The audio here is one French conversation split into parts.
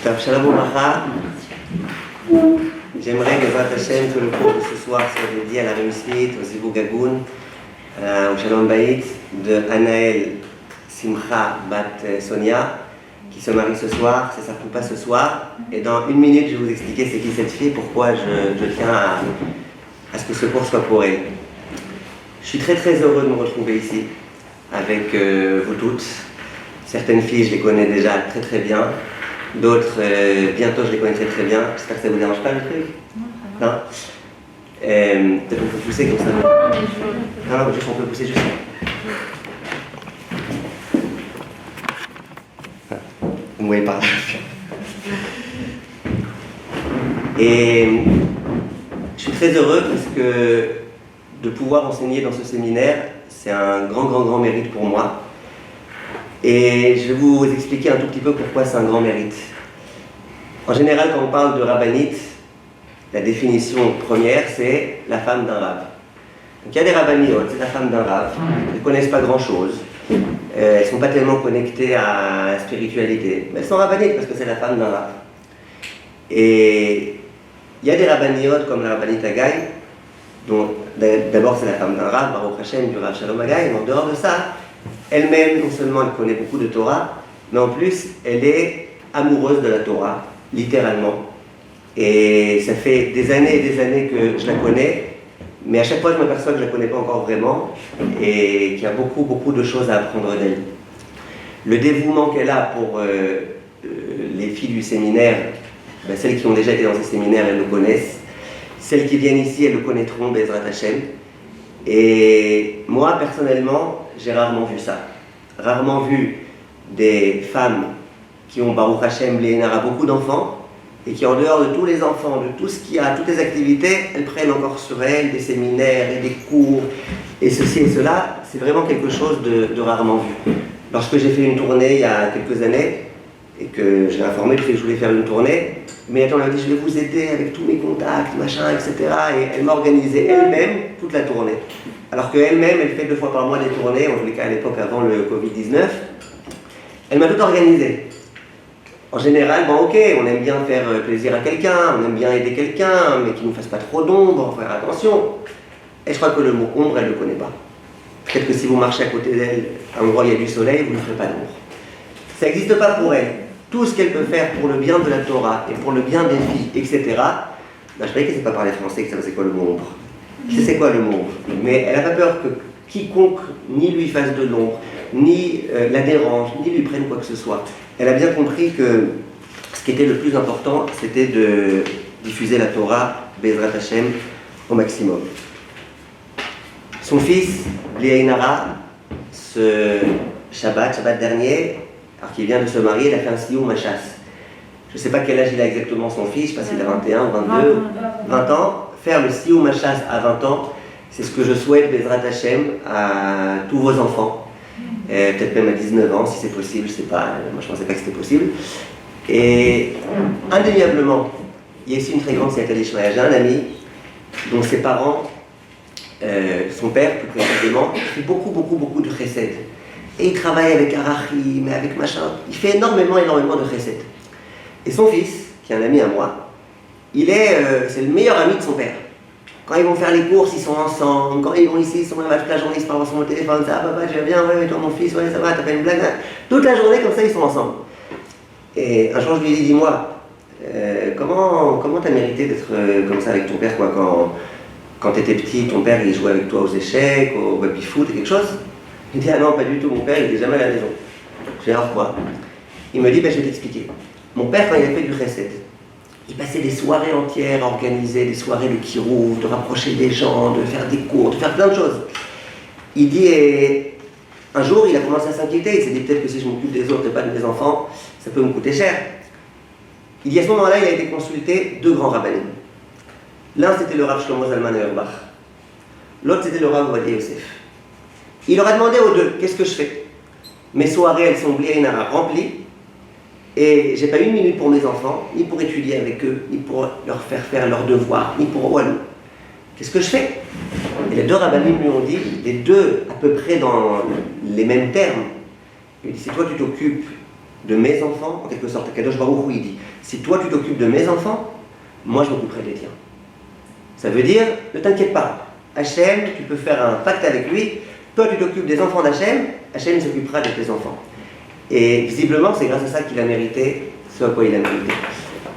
Tav Shalom Obracha. J'aimerais, Bezrat Hashem, que le cours de ce soir soit dédié à la réussite, au Zivug Agun, au Shalom Bayit de Anaël Simcha Bat Sonia, qui se marie ce soir, c'est sa pas ce soir. Et dans une minute, je vais vous expliquer c'est qui cette fille, pourquoi je tiens à ce que ce cours soit pour elle. Je suis très très heureux de me retrouver ici, avec vous toutes. Certaines filles, je les connais déjà très très bien. D'autres, bientôt, je les connaîtrai très bien. J'espère que ça ne vous dérange pas le truc. Non. Peut-être on peut pousser comme ça. Non, juste on peut pousser juste. Vous me voyez par là. Et je suis très heureux parce que de pouvoir enseigner dans ce séminaire, c'est un grand mérite pour moi. Et je vais vous expliquer un tout petit peu pourquoi c'est un grand mérite. En général, quand on parle de rabbinite, la définition première, c'est la femme d'un rab. Donc il y a des rabbiniotes, c'est la femme d'un rab. Elles ne connaissent pas grand-chose. Elles ne sont pas tellement connectées à la spiritualité. Mais elles sont rabbinites parce que c'est la femme d'un rab. Et il y a des rabbiniotes comme la rabbinite Agai, dont d'abord c'est la femme d'un rab, Baruch Hashem, du Rav Shalom Agai, mais en dehors de ça, elle-même, non seulement elle connaît beaucoup de Torah, mais en plus, elle est amoureuse de la Torah, littéralement. Et ça fait des années que je la connais, mais à chaque fois, je m'aperçois que je ne la connais pas encore vraiment, et qu'il y a beaucoup de choses à apprendre d'elle. Le dévouement qu'elle a pour les filles du séminaire, celles qui ont déjà été dans ces séminaires, elles le connaissent. Celles qui viennent ici, elles le connaîtront, Bezrat Hashem. Et moi, personnellement, j'ai rarement vu ça. Rarement vu des femmes qui ont, Baruch Hashem, Lénara, beaucoup d'enfants, et qui, en dehors de tous les enfants, de tout ce qu'il y a, toutes les activités, elles prennent encore sur elles des séminaires et des cours, et ceci et cela. C'est vraiment quelque chose de rarement vu. Lorsque j'ai fait une tournée il y a quelques années, et que j'ai informé du fait que je voulais faire une tournée, mais attends, elle m'a dit, je vais vous aider avec tous mes contacts, machin, etc. Et elle m'a organisé elle-même toute la tournée. Alors qu'elle-même, elle fait 2 fois par mois des tournées, en tous les cas à l'époque avant le Covid-19. Elle m'a tout organisé. En général, ok, on aime bien faire plaisir à quelqu'un, on aime bien aider quelqu'un, mais qu'il ne nous fasse pas trop d'ombre, faut faire attention. Et je crois que le mot ombre, elle ne le connaît pas. Peut-être que si vous marchez à côté d'elle, à un endroit où il y a du soleil, vous ne ferez pas d'ombre. Ça n'existe pas pour elle. Tout ce qu'elle peut faire pour le bien de la Torah et pour le bien des filles, etc. Je croyais qu'elle ne sait pas parler français, que ça c'est quoi le mot ombre. C'est quoi le mot ombre. Mais elle n'a pas peur que quiconque ni lui fasse de l'ombre, ni la dérange, ni lui prenne quoi que ce soit. Elle a bien compris que ce qui était le plus important, c'était de diffuser la Torah, Bezrat Hashem, au maximum. Son fils, Léaïnara, ce Shabbat dernier, alors qu'il vient de se marier, il a fait un siyum machas. Je ne sais pas quel âge il a exactement son fils, je ne sais pas s'il a 21, 22, 20 ans. Faire le siyum machas à 20 ans, c'est ce que je souhaite, Bezrat Hashem, à tous vos enfants. Peut-être même à 19 ans, si c'est possible, je ne sais pas, moi je ne pensais pas que c'était possible. Et indéniablement, il y a ici une très grande Siyata d'Ishmael. J'ai un ami dont ses parents, son père plus précisément, fait beaucoup de chesed. Et il travaille avec Arachim, avec machin. Il fait énormément de chesed. Et son fils, qui est un ami à moi, c'est le meilleur ami de son père. Quand ils vont faire les courses, ils sont ensemble. Quand ils vont ici, ils sont là toute la journée, ils se parlent sur mon téléphone. Ah papa, tu vas bien, ouais, toi mon fils, ouais, ça va, t'as fait une blague. Toute la journée, comme ça, ils sont ensemble. Et un jour, je lui ai dit, dis-moi, comment t'as mérité d'être comme ça avec ton père, quoi, quand t'étais petit, ton père, il jouait avec toi aux échecs, au baby-foot, quelque chose? Il dit, ah non, pas du tout, mon père, il était jamais à la maison. J'ai dit, alors quoi? Il me dit, je vais t'expliquer. Mon père, quand il a fait du chesed, il passait des soirées entières à organiser, des soirées de kirouv, de rapprocher des gens, de faire des cours, de faire plein de choses. Il dit, et un jour, il a commencé à s'inquiéter. Il s'est dit, peut-être que si je m'occupe des autres et pas de mes enfants, ça peut me coûter cher. Il dit, à ce moment-là, il a été consulté 2 grands rabbinim. L'un, c'était le Rav Shlomo Zalman Auerbach. L'autre, c'était le Rav Ovadia Yosef. Il leur a demandé aux 2, qu'est-ce que je fais? Mes soirées, elles sont bliénara remplies. Et j'ai pas 1 minute pour mes enfants, ni pour étudier avec eux, ni pour leur faire leurs devoirs, ni pour Walou. Qu'est-ce que je fais? Et les 2 rabbinim lui ont dit, les 2 à peu près dans les mêmes termes. Il dit, si toi tu t'occupes de mes enfants, en quelque sorte, Kadosh Baruch Hu, il dit, si toi tu t'occupes de mes enfants, moi je m'occuperai des tiens. Ça veut dire, ne t'inquiète pas, Hachem, tu peux faire un pacte avec lui, toi tu t'occupes des enfants d'Hachem, Hachem s'occupera de tes enfants. Et visiblement, c'est grâce à ça qu'il a mérité ce à quoi il a mérité.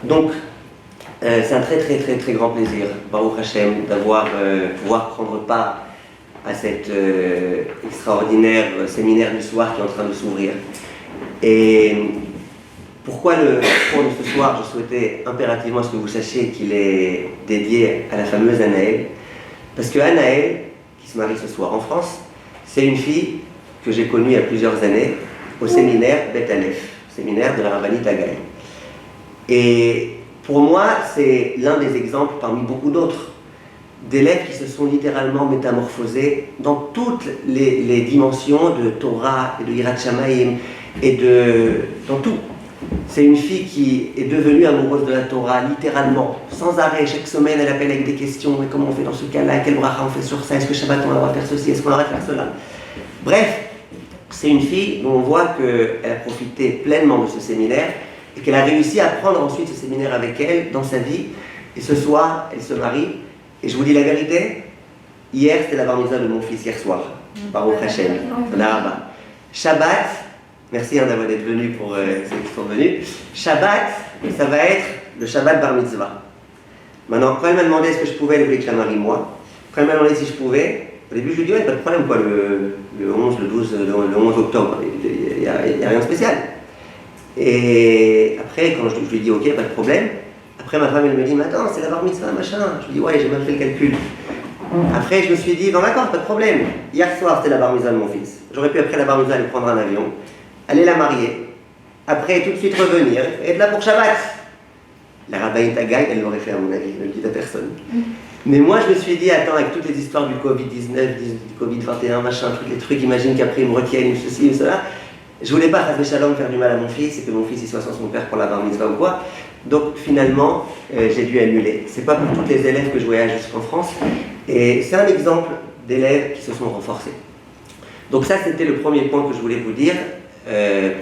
Donc, c'est un très très très très grand plaisir, Baruch Hachem, d'avoir pouvoir prendre part à cet extraordinaire séminaire du soir qui est en train de s'ouvrir. Et pourquoi le cours de ce soir, je souhaitais impérativement à ce que vous sachiez qu'il est dédié à la fameuse Anaël. Parce que Anaël, qui se marie ce soir en France, c'est une fille que j'ai connue il y a plusieurs années au séminaire Bet Aleph, séminaire de la rabbinite Haggai. Et pour moi, c'est l'un des exemples parmi beaucoup d'autres d'élèves qui se sont littéralement métamorphosés dans toutes les dimensions de Torah et de Yirat Shamayim et dans tout. C'est une fille qui est devenue amoureuse de la Torah, littéralement, sans arrêt. Chaque semaine, elle appelle avec des questions. Mais comment on fait dans ce cas-là? Quel bracha on fait sur ça? Est-ce que Shabbat, on va faire ceci? Est-ce qu'on va faire cela? Bref, c'est une fille dont on voit qu'elle a profité pleinement de ce séminaire et qu'elle a réussi à prendre ensuite ce séminaire avec elle dans sa vie. Et ce soir, elle se marie. Et je vous dis la vérité, hier, c'était la bar mitzvah de mon fils, hier soir. Baruch Hashem. Shabbat, merci d'avoir été venu pour ceux qui sont venus. Shabbat, ça va être le Shabbat bar mitzvah. Maintenant, quand elle m'a demandé est-ce que je pouvais, elle voulait que je la marie moi. Quand elle m'a demandé si je pouvais, au début je lui ai dit, ouais, pas de problème, quoi, le 11, le 12, le 11 octobre, il n'y a rien de spécial. Et après, quand je lui ai dit, ok, pas de problème, après ma femme elle me dit, mais attends, c'est la bar mitzvah, machin. Je lui dis, ouais, j'ai mal fait le calcul. Après, je me suis dit, non d'accord, pas de problème. Hier soir, c'était la bar mitzvah de mon fils. J'aurais pu, après la bar mitzvah, aller prendre un avion, aller la marier, après tout de suite revenir, et être là pour Shabbat. La rabbinite Haggai, elle l'aurait fait à mon avis, je ne le dis à personne. Mais moi, je me suis dit, attends, avec toutes les histoires du Covid-19, du Covid-21, machin, tous les trucs, imagine qu'après ils me retiennent, ceci ou cela. Je voulais pas, Chas Shalom, faire du mal à mon fils, et que mon fils il soit sans son père pour la bar mitzvah ou quoi. Donc finalement, j'ai dû annuler. C'est pas pour tous les élèves que je voyage jusqu'en France. Et c'est un exemple d'élèves qui se sont renforcés. Donc ça, c'était le premier point que je voulais vous dire.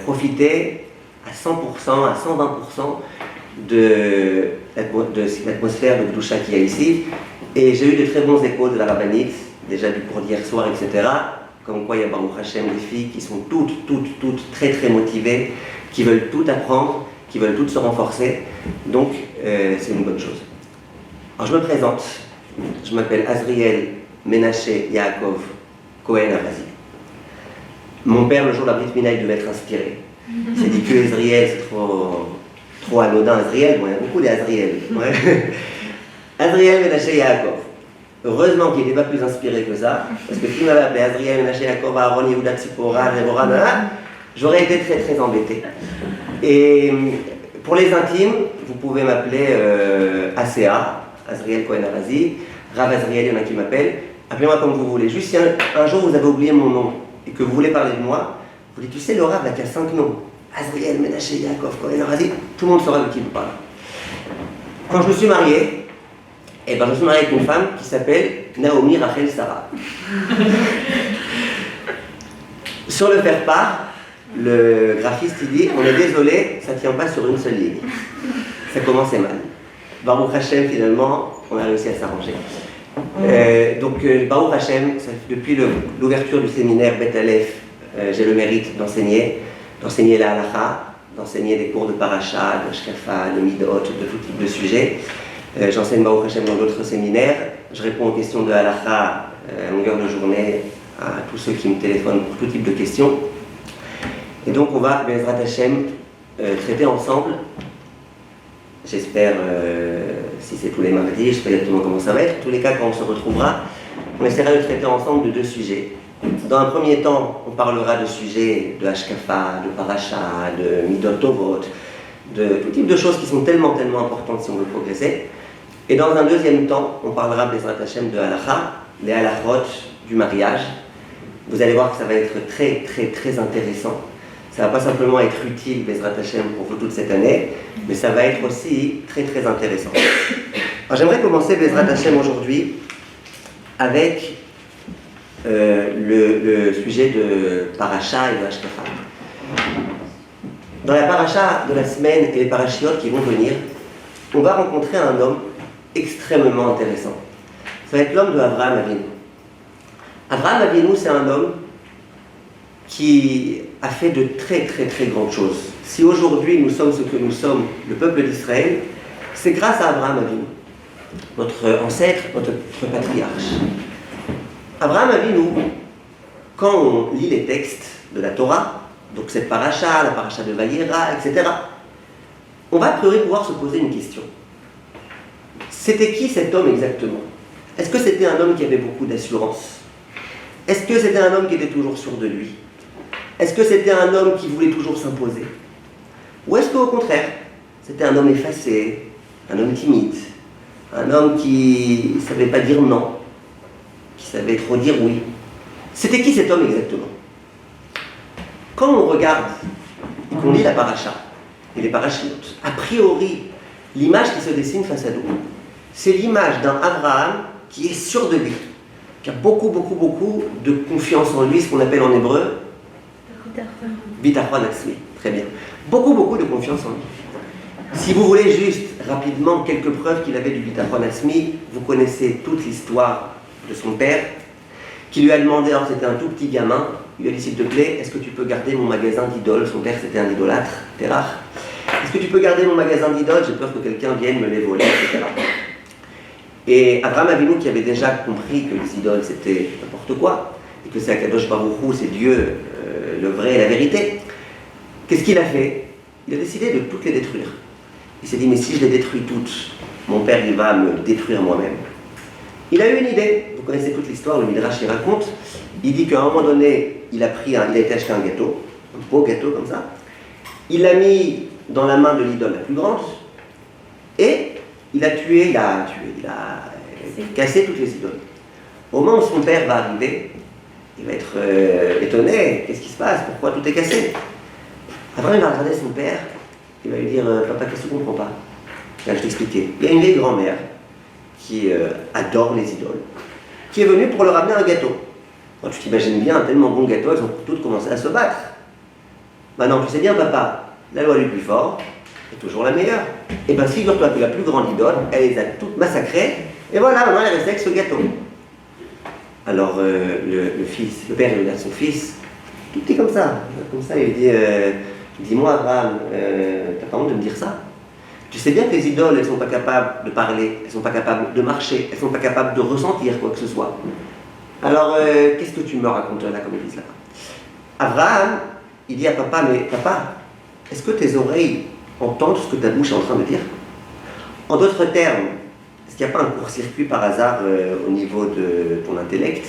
Profitez à 100%, à 120% de l'atmosphère de Gdusha qu'il y a ici. Et j'ai eu de très bons échos de la rabbinite, déjà du cours d'hier soir, etc. Comme quoi il y a Baruch Hashem des filles qui sont toutes très très motivées, qui veulent tout apprendre, qui veulent toutes se renforcer. Donc c'est une bonne chose. Alors je me présente. Je m'appelle Azriel Menaché Yaakov Cohen Arazi. Mon père, le jour de la Brit Mila, il devait être inspiré. Il s'est dit que Azriel, c'est trop anodin. Azriel, bon, il y a beaucoup d'Azriel. Ouais. Azriel Menaché Yaakov. Heureusement qu'il n'était pas plus inspiré que ça, parce que s'il m'avait appelé Azriel Menaché Yaakov, Aaron Yehuda Tzipora, Deborah, j'aurais été très très embêté. Et pour les intimes, vous pouvez m'appeler ACA, Azriel Cohen Arazi, Rav Azriel, il y en a qui m'appellent. Appelez-moi comme vous voulez. Juste si un jour vous avez oublié mon nom et que vous voulez parler de moi, vous dites, tu sais, le Rav là qui a 5 noms, Azriel, Menaché, Yaakov, Cohen Arazi, tout le monde saura de qui vous parle. Quand je me suis marié, je me suis marié avec une femme qui s'appelle Naomi Rachel Sarah. Sur le faire-part, le graphiste il dit, on est désolé, ça ne tient pas sur une seule ligne. Ça commençait mal. Baruch Hashem, finalement, on a réussi à s'arranger. Baruch Hashem, depuis l'ouverture du séminaire Bet Aleph, j'ai le mérite d'enseigner la halakha, d'enseigner des cours de paracha, de shkafa, de midot, de tout type de sujets. J'enseigne Baruch Hashem dans d'autres séminaires. Je réponds aux questions de halakha à longueur de journée à tous ceux qui me téléphonent pour tout type de questions. Et donc on va, Bezrat Hashem, traiter ensemble. J'espère, si c'est tous les mardis, je sais pas exactement comment ça va être. En tous les cas, quand on se retrouvera, on essaiera de traiter ensemble de 2 sujets. Dans un premier temps, on parlera de sujets de hashkafa, de paracha, de midot tovot, de tout type de choses qui sont tellement importantes si on veut progresser. Et dans un deuxième temps, on parlera, Bezrat Hashem, de halakha, les halachot du mariage. Vous allez voir que ça va être très intéressant. Ça ne va pas simplement être utile, Bezrat Hashem, pour vous toute cette année, mais ça va être aussi très intéressant. Alors j'aimerais commencer, Bezrat Hashem, aujourd'hui avec le sujet de paracha et de hashkafa. Dans la paracha de la semaine et les parachiotes qui vont venir, on va rencontrer un homme extrêmement intéressant. Ça va être l'homme de Abraham Avinu. Abraham Avinu, c'est un homme qui a fait de très très très grandes choses. Si aujourd'hui nous sommes ce que nous sommes, le peuple d'Israël, c'est grâce à Abraham Avinu, notre ancêtre, notre patriarche. Abraham Avinu, quand on lit les textes de la Torah, donc cette paracha, la paracha de Vayera, etc., on va a priori pouvoir se poser une question. C'était qui cet homme exactement? Est-ce que c'était un homme qui avait beaucoup d'assurance? Est-ce que c'était un homme qui était toujours sûr de lui? Est-ce que c'était un homme qui voulait toujours s'imposer? Ou est-ce qu'au contraire, c'était un homme effacé, un homme timide, un homme qui ne savait pas dire non, qui savait trop dire oui? C'était qui cet homme exactement? Quand on regarde et qu'on lit la paracha et les parachiotes, a priori, l'image qui se dessine face à nous, c'est l'image d'un Abraham qui est sûr de lui, qui a beaucoup de confiance en lui, ce qu'on appelle en hébreu Bitachon Atzmi. Très bien. Beaucoup de confiance en lui. Si vous voulez juste rapidement quelques preuves qu'il avait du Bitachon Atzmi, vous connaissez toute l'histoire de son père, qui lui a demandé, alors c'était un tout petit gamin, il lui a dit s'il te plaît, est-ce que tu peux garder mon magasin d'idoles? Son père c'était un idolâtre, Terach. Est-ce que tu peux garder mon magasin d'idoles? J'ai peur que quelqu'un vienne me les voler, etc. Et Abraham Avinu, qui avait déjà compris que les idoles c'était n'importe quoi, et que c'est Akadosh Baruch Hu, c'est Dieu, le vrai et la vérité, qu'est-ce qu'il a fait? Il a décidé de toutes les détruire. Il s'est dit, mais si je les détruis toutes, mon père il va me détruire moi-même. Il a eu une idée, vous connaissez toute l'histoire, le Midrash il raconte, il dit qu'à un moment donné, il a été acheter un gâteau, un beau gâteau comme ça, il l'a mis dans la main de l'idole la plus grande, et il a cassé toutes les idoles. Au moment où son père va arriver, il va être étonné, qu'est-ce qui se passe, pourquoi tout est cassé? Après il va regarder son père, il va lui dire, papa, qu'est-ce que tu ne comprends pas? Là, je t'expliquais, il y a une vieille grand-mère qui adore les idoles, qui est venue pour leur amener un gâteau. Moi, tu t'imagines bien, un tellement bon gâteau, elles ont toutes commencé à se battre. Maintenant, tu sais bien, papa, la loi du plus fort est toujours la meilleure. Et bien, figure-toi que la plus grande idole, elle les a toutes massacrées, et voilà, maintenant elle reste avec ce gâteau. Alors, le père, il regarde son fils, tout petit comme ça, il lui dit, dis-moi, Abraham, t'as pas honte de me dire ça? Tu sais bien que les idoles, elles ne sont pas capables de parler, elles ne sont pas capables de marcher, elles ne sont pas capables de ressentir quoi que ce soit. Alors, qu'est-ce que tu me racontes là, comme ils disent là-bas? Abraham, il dit à papa, mais papa, est-ce que tes oreilles entendent ce que ta bouche est en train de dire? En d'autres termes, est-ce qu'il n'y a pas un court-circuit par hasard au niveau de ton intellect?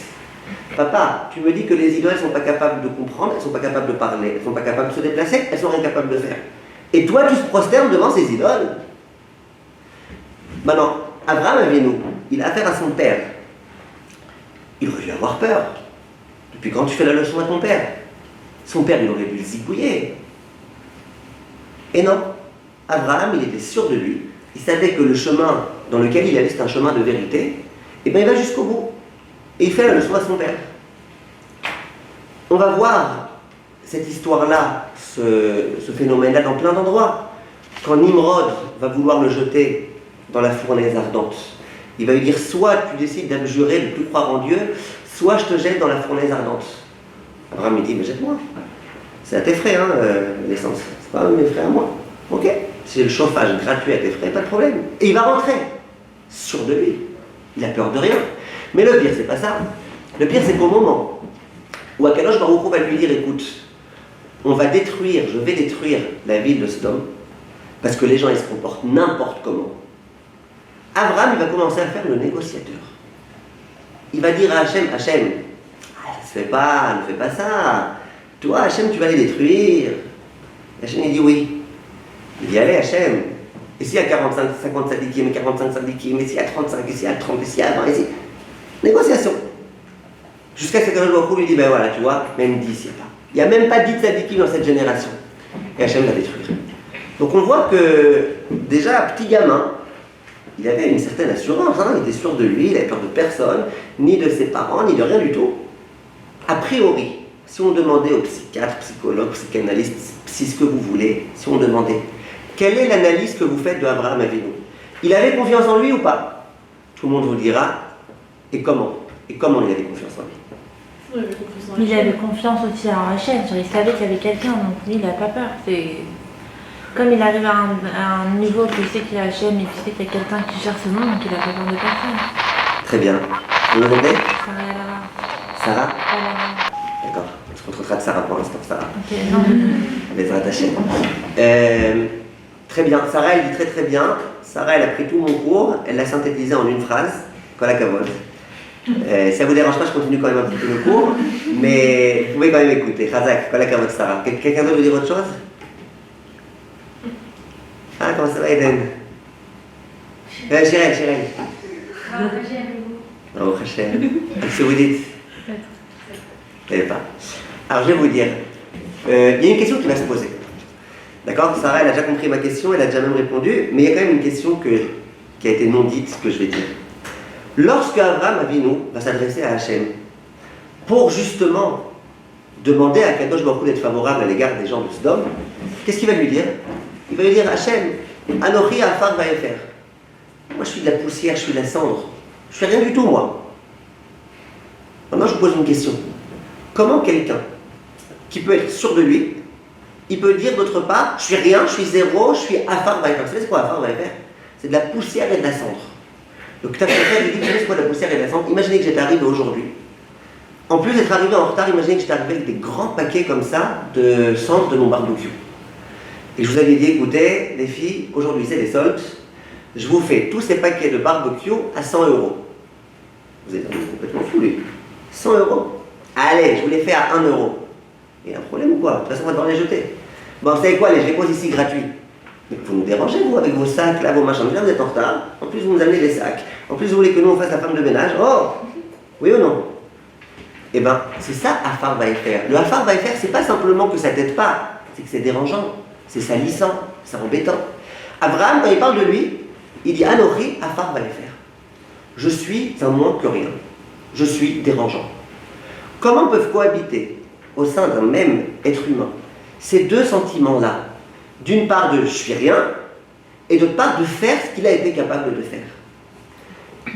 Papa, tu me dis que les idoles ne sont pas capables de comprendre, elles ne sont pas capables de parler, elles ne sont pas capables de se déplacer, elles sont incapables de faire. Et toi, tu te prosternes devant ces idoles. Maintenant, Abraham Avinu, il a affaire à son père. Il aurait dû avoir peur. Depuis quand tu fais la leçon à ton père? Son père, il aurait dû le zigouiller. Et non, Abraham, il était sûr de lui. Il savait que le chemin dans lequel il allait, c'est un chemin de vérité. Et bien, il va jusqu'au bout. Et il fait la leçon à son père. On va voir cette histoire-là, ce phénomène-là dans plein d'endroits. Quand Nimrod va vouloir le jeter dans la fournaise ardente, il va lui dire, soit tu décides d'abjurer, de ne plus croire en Dieu, soit je te jette dans la fournaise ardente. Abraham lui dit, mais jette-moi. C'est à tes frais, l'essence. C'est pas mes frais à moi. Ok, c'est le chauffage gratuit à tes frais, pas de problème. Et il va rentrer, sûr de lui. Il a peur de rien. Mais le pire, c'est pas ça. Le pire, c'est qu'au moment où Akadosh Baruch Hu va lui dire, écoute, je vais détruire la ville de Sodome, parce que les gens, ils se comportent n'importe comment. Abraham, il va commencer à faire le négociateur. Il va dire à Hachem, ça se fait pas, ne fais pas ça. Toi, Hachem, tu vas les détruire. Hachem, il dit oui. Il dit, allez, Hachem. Et s'il y a 50 sadikim, et 45 sadikim, et s'il y a 35, et s'il y a 30, et s'il y a 20, et s'il y a... Négociation. Jusqu'à ce que le Baruch Hu lui dit, ben voilà, tu vois, même 10, il n'y a même pas 10 sadikim dans cette génération. Et Hachem va détruire. Donc on voit que, déjà, petit gamin, il avait une certaine assurance, il était sûr de lui, il n'avait peur de personne, ni de ses parents, ni de rien du tout. A priori, si on demandait aux psychiatres, psychologues, psychanalystes, ce que vous voulez, si on demandait, quelle est l'analyse que vous faites de Abraham Avinu? Il avait confiance en lui ou pas? Tout le monde vous dira, et comment? Et comment il avait confiance en lui? Il avait confiance aussi en Hachem, il savait qu'il y avait quelqu'un, donc lui il n'a pas peur. Comme il arrive à un niveau qu'il sait qu'il y a Hachem et qu'il sait qu'il y a quelqu'un qui gère ce monde, donc il n'a pas peur de personne. Très bien. Vous m'entendez? Sarah? D'accord. On se contentera de Sarah pour l'instant, Sarah. Ok, non. Elle est attachée. Très bien. Sarah, elle dit très très bien. Sarah, elle a pris tout mon cours, elle l'a synthétisé en une phrase. Kol hakavod. Si ça vous dérange pas, je continue quand même un petit peu le cours, mais vous pouvez quand même écouter. Chazak, kol hakavod, Sarah. Quelqu'un d'autre veut dire autre chose? Ah, comment ça va, Eden? Chirel. Baruch Hashem. Qu'est-ce que vous dites? Je ne savez pas. Alors, je vais vous dire. Il y a une question qui va se poser. D'accord? Sarah, elle a déjà compris ma question, elle a déjà même répondu, mais il y a quand même une question qui a été non dite, que je vais dire. Lorsque Abraham Avinu va s'adresser à Hachem pour justement demander à Kadosh Baruch Hu d'être favorable à l'égard des gens de Sodome, qu'est-ce qu'il va lui dire? Il va lui dire, Hachem, Anochi Afar Vaefer. Moi, je suis de la poussière, je suis de la cendre. Je fais rien du tout, moi. Maintenant, je vous pose une question. Comment quelqu'un qui peut être sûr de lui, il peut dire d'autre part, je suis rien, je suis zéro, je suis Afar Vaefer. Vous savez c'est quoi Afar Vaefer? C'est de la poussière et de la cendre. Donc, ta frère lui dit, vous savez c'est quoi de la poussière et de la cendre? Imaginez que j'étais arrivé aujourd'hui. En plus d'être arrivé en retard, imaginez que j'étais arrivé avec des grands paquets comme ça de cendre de mon barbecue. Et je vous avais dit, écoutez, les filles, aujourd'hui c'est les soldes, je vous fais tous ces paquets de barbecue à 100 €. Vous êtes complètement fou, lui. 100 €. Allez, je vous les fais à 1 €. Il y a un problème ou quoi? De toute façon, on va devoir les jeter. Bon, vous savez quoi, je les pose ici gratuits. Mais vous nous dérangez, vous, avec vos sacs, là, vos machins. Déjà, vous êtes en retard. En plus, vous nous amenez des sacs. En plus, vous voulez que nous, on fasse la femme de ménage. Oh! Oui ou non? Eh bien, c'est ça, Afar Vaefer. Le Afar Vaefer, c'est pas simplement que ça t'aide pas, c'est que c'est dérangeant, c'est salissant, c'est embêtant. Abraham, quand il parle de lui, il dit Anochi Afar Vaefer. Je suis un moins que rien. Je suis dérangeant. Comment peuvent cohabiter au sein d'un même être humain ces deux sentiments-là? D'une part de je suis rien, et d'autre part de faire ce qu'il a été capable de faire. Je ne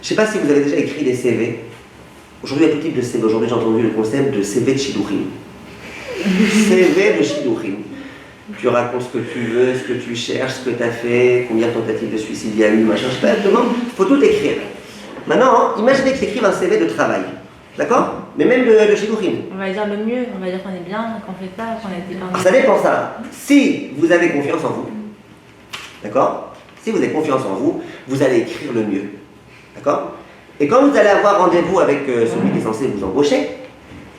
sais pas si vous avez déjà écrit des CV. Aujourd'hui, il y a tout type de CV. Aujourd'hui, j'ai entendu le concept de CV de Shidduchim. CV de Shidduchim. Tu racontes ce que tu veux, ce que tu cherches, ce que tu as fait, combien de tentatives de suicide il y a eu, machin, je sais pas exactement. Il faut tout écrire. Maintenant, imaginez que tu écrives un CV de travail. D'accord? Mais même de Shidduchim. On va dire le mieux, on va dire qu'on est bien, qu'on fait ça, qu'on a été bien. Ça dépend ça. Si vous avez confiance en vous, d'accord? Si vous avez confiance en vous, vous allez écrire le mieux. D'accord? Et quand vous allez avoir rendez-vous avec celui qui est censé vous embaucher,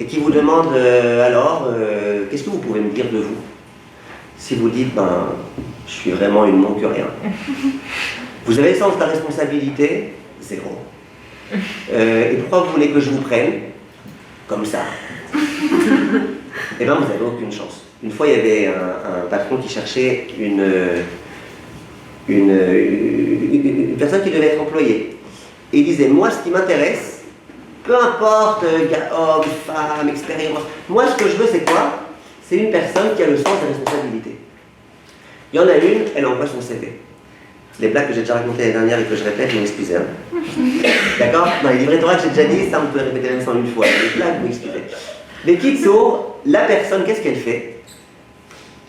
et qui vous demande qu'est-ce que vous pouvez me dire de vous? Si vous dites, je suis vraiment une moins que rien. Vous avez le sens de la responsabilité? Zéro. Et pourquoi vous voulez que je vous prenne? Comme ça. Eh bien, vous n'avez aucune chance. Une fois, il y avait un patron qui cherchait une personne qui devait être employée. Et il disait, moi, ce qui m'intéresse, peu importe, homme, femme, expérience, moi, ce que je veux, c'est quoi? C'est une personne qui a le sens de la responsabilité. Il y en a une, elle envoie son CV. Les blagues que j'ai déjà racontées l'année dernière et que je répète, vous m'excusez. Hein. D'accord? Dans les livrets Torah que j'ai déjà dit, ça on peut répéter même 101 fois. Les blagues, vous m'excusez. Les kitso, la personne, qu'est-ce qu'elle fait?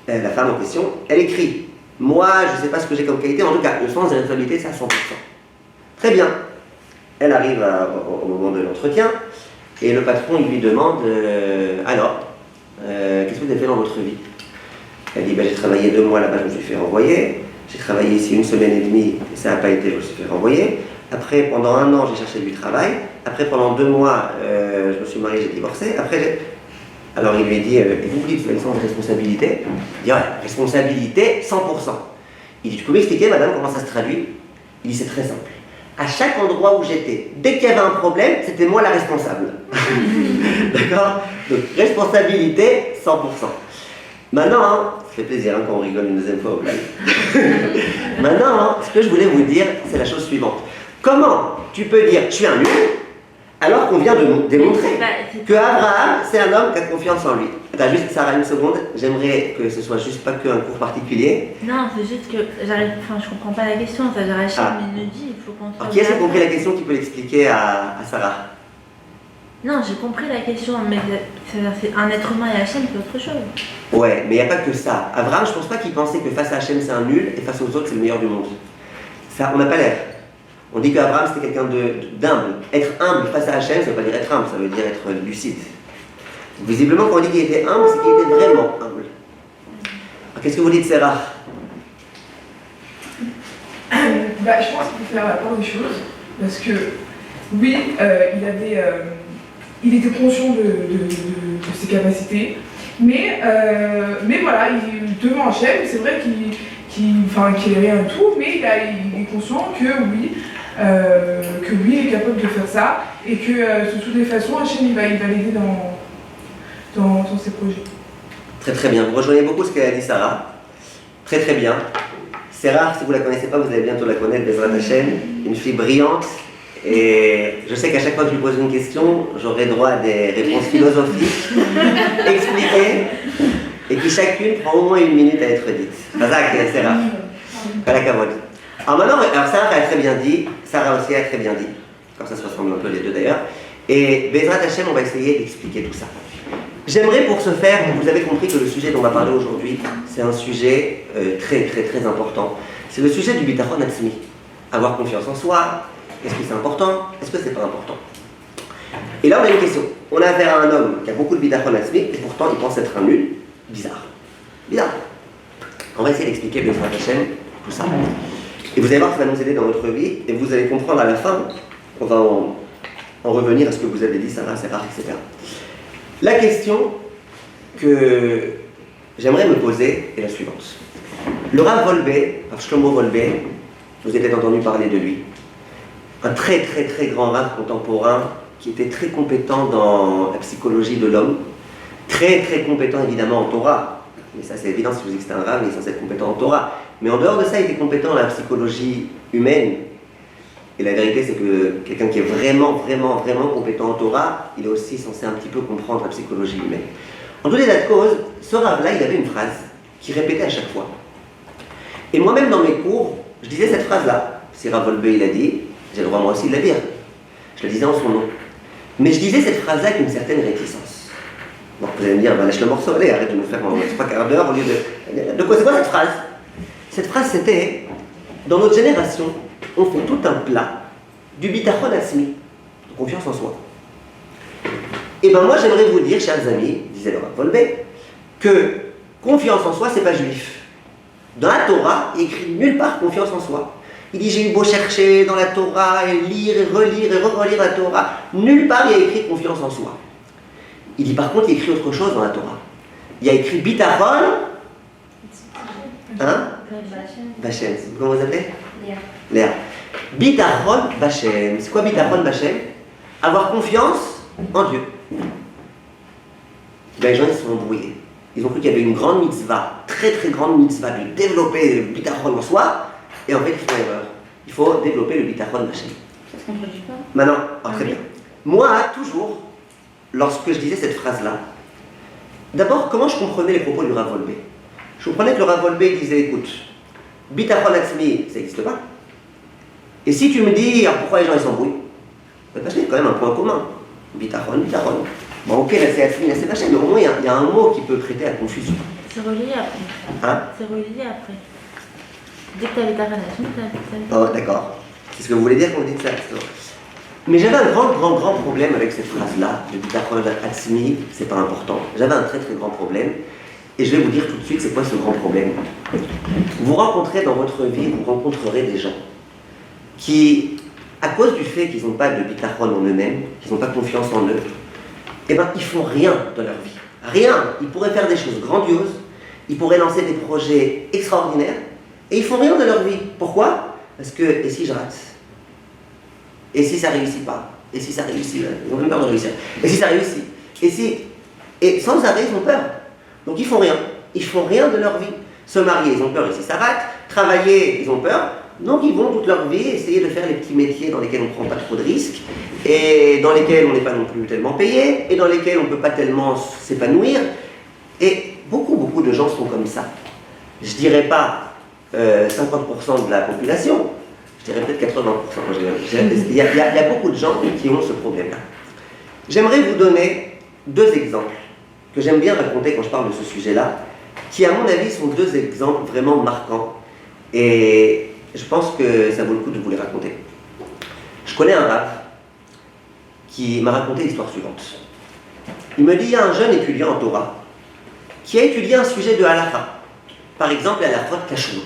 La femme en question, elle écrit. Moi, je ne sais pas ce que j'ai comme qualité, en tout cas, le sens de la responsabilité, c'est à 100%. Très bien. Elle arrive au moment de l'entretien, et le patron, il lui demande qu'est-ce que vous avez fait dans votre vie? Elle dit, j'ai travaillé 2 mois là-bas, je me suis fait renvoyer. J'ai travaillé ici 1 semaine et demie, et ça n'a pas été, je me suis fait renvoyer. Après, pendant 1 an, j'ai cherché du travail. Après, pendant 2 mois, je me suis marié, j'ai divorcé. Après, alors il lui dit, vous dites, vous avez le sens de responsabilité? Il dit, ouais, responsabilité, 100%. Il dit, tu peux m'expliquer, madame, comment ça se traduit? Il dit, c'est très simple. À chaque endroit où j'étais, dès qu'il y avait un problème, c'était moi la responsable. D'accord? Donc, responsabilité, 100%. Maintenant, ça fait plaisir quand on rigole une deuxième fois au blague. Maintenant, ce que je voulais vous dire, c'est la chose suivante. Comment tu peux dire, je suis un nul, Alors qu'on vient de démontrer Bah, que Abraham, c'est un homme qui a confiance en lui. Attends, juste Sarah, une seconde. J'aimerais que ce soit juste pas qu'un cours particulier. non, c'est juste que je comprends pas la question. Ça veut dire Hachem, Ah. il nous dit, il faut qu'on Alors, qui a compris la question qui peut l'expliquer à Sarah? Non, j'ai compris la question, mais c'est un être humain et Hachem, c'est autre chose. Ouais, mais il n'y a pas que ça. Abraham, je pense pas qu'il pensait que face à Hachem, c'est un nul et face aux autres, c'est le meilleur du monde. Ça, on n'a pas l'air. On dit qu'Abraham, c'était quelqu'un d'humble. Être humble face à Hachem, ça ne veut pas dire être humble, ça veut dire être lucide. Visiblement, quand on dit qu'il était humble, c'est qu'il était vraiment humble. Alors, qu'est-ce que vous dites, Sarah? Je pense qu'il faut faire la part des choses, parce que oui, il était conscient de ses capacités, mais voilà, devant Hachem, c'est vrai qu'il est rien du tout, mais il est conscient que oui, il est capable de faire ça, et que de toutes les façons, Hachem il va l'aider dans ses projets. Très très bien. Vous rejoignez beaucoup ce qu'elle a dit Sarah. Très très bien. C'est rare, si vous ne la connaissez pas, vous allez bientôt la connaître, Bezrat Hashem. Une fille brillante. Et je sais qu'à chaque fois que je lui pose une question, j'aurai droit à des réponses philosophiques, expliquées, et qui chacune prend au moins 1 minute à être dite. Razak, c'est rare. Voilà, Kavod. Alors maintenant, Sarah a très bien dit, Sarah aussi a très bien dit, comme ça se ressemble un peu les deux d'ailleurs. Et Bezrat Hashem, on va essayer d'expliquer tout ça. J'aimerais pour ce faire, vous avez compris que le sujet dont on va parler aujourd'hui, c'est un sujet très très très important. C'est le sujet du bitachon atzmi. Avoir confiance en soi, est-ce que c'est important? Est-ce que c'est pas important? Et là on a une question. On a affaire à un homme qui a beaucoup de bitachon atzmi et pourtant il pense être un nul. Bizarre. Bizarre. On va essayer d'expliquer Bezrat Hashem tout ça. Et vous allez voir que ça va nous aider dans votre vie et vous allez comprendre à la fin, on va en revenir à ce que vous avez dit, Sarah, c'est rare, etc. La question que j'aimerais me poser est la suivante. Le Rav Wolbe, Shlomo Wolbe, vous avez entendu parler de lui, un très très très grand Rav contemporain qui était très compétent dans la psychologie de l'homme, très très compétent évidemment en Torah, mais ça c'est évident si vous dites que c'est un Rav, il est censé être compétent en Torah, mais en dehors de ça il était compétent dans la psychologie humaine. Et la vérité, c'est que quelqu'un qui est vraiment, vraiment, vraiment compétent en Torah, il est aussi censé un petit peu comprendre la psychologie humaine. En tout état de cause, ce Rav-là, il avait une phrase qu'il répétait à chaque fois. Et moi-même, dans mes cours, je disais cette phrase-là. Si Rav Wolbe, il a dit, j'ai le droit moi aussi de la dire. Je la disais en son nom. Mais je disais cette phrase-là avec une certaine réticence. Bon, vous allez me dire, lâche le morceau, allez, arrête de nous faire 3 quarts d'heure au lieu de... De quoi, c'est quoi cette phrase? Cette phrase, c'était, dans notre génération, on fait tout un plat du bitachon atzmi, de confiance en soi. Et ben moi j'aimerais vous dire, chers amis, disait le Rav Wolbe, que confiance en soi c'est pas juif. Dans la Torah, il écrit nulle part confiance en soi. Il dit j'ai eu beau chercher dans la Torah et lire et relire la Torah, nulle part il y a écrit confiance en soi. Il dit par contre il écrit autre chose dans la Torah. Il y a écrit bitachon, hein? Bachem, comment vous appelez? Léa. Bitachon Bachem. C'est quoi Bitachon Bachem? Avoir confiance en Dieu. Les gens ils se sont embrouillés. Ils ont cru qu'il y avait une grande mitzvah, très très grande mitzvah, de développer le bitachon en soi, et en fait ils font erreur. Il faut développer le bitachon Bachem. Ça se contredit pas? Maintenant, très bien. Moi, toujours, lorsque je disais cette phrase-là, d'abord, comment je comprenais les propos du Rav Wolbe? Je comprenais que le Rav Wolbe disait, écoute, bitachon atzmi, ça n'existe pas. Et si tu me dis, alors pourquoi les gens ils s'embrouillent? Parce qu'il y a quand même un point commun. Bitachon. Bon, ok, là c'est atzmi, là c'est Bachem, mais au moins il y a un mot qui peut prêter à confusion. C'est relié après. Hein? C'est relié après. Dès que tu as l'éternation, tu as Oh, d'accord. C'est ce que vous voulez dire quand vous dites ça? Mais j'avais un grand problème avec cette phrase-là, de bitachon atzmi, c'est pas important. J'avais un très très grand problème. Et je vais vous dire tout de suite c'est quoi ce grand problème. Vous rencontrez dans votre vie, vous rencontrerez des gens qui, à cause du fait qu'ils n'ont pas de bitachon en eux-mêmes, qu'ils n'ont pas confiance en eux, eh ben ils font rien de leur vie. Rien. Ils pourraient faire des choses grandioses, ils pourraient lancer des projets extraordinaires, et ils font rien de leur vie. Pourquoi? Parce que, et si je rate? Et si ça réussit pas? Et si ça réussit? Ils ont même peur de réussir. Et si ça réussit? Et si... Et sans arrêt, ils ont peur. Donc ils font rien. Ils font rien de leur vie. Se marier, ils ont peur, et si ça rate? Travailler, ils ont peur. Donc ils vont toute leur vie essayer de faire les petits métiers dans lesquels on ne prend pas trop de risques, et dans lesquels on n'est pas non plus tellement payé, et dans lesquels on ne peut pas tellement s'épanouir. Et beaucoup de gens sont comme ça. Je ne dirais pas 50% de la population, je dirais peut-être 80%. Il y a beaucoup de gens qui ont ce problème-là. J'aimerais vous donner 2 exemples que j'aime bien raconter quand je parle de ce sujet-là, qui à mon avis sont 2 exemples vraiment marquants. Et je pense que ça vaut le coup de vous les raconter. Je connais un rabbin qui m'a raconté l'histoire suivante. Il me dit, il y a un jeune étudiant en Torah qui a étudié un sujet de halakha. Par exemple, la halakha de kashrut.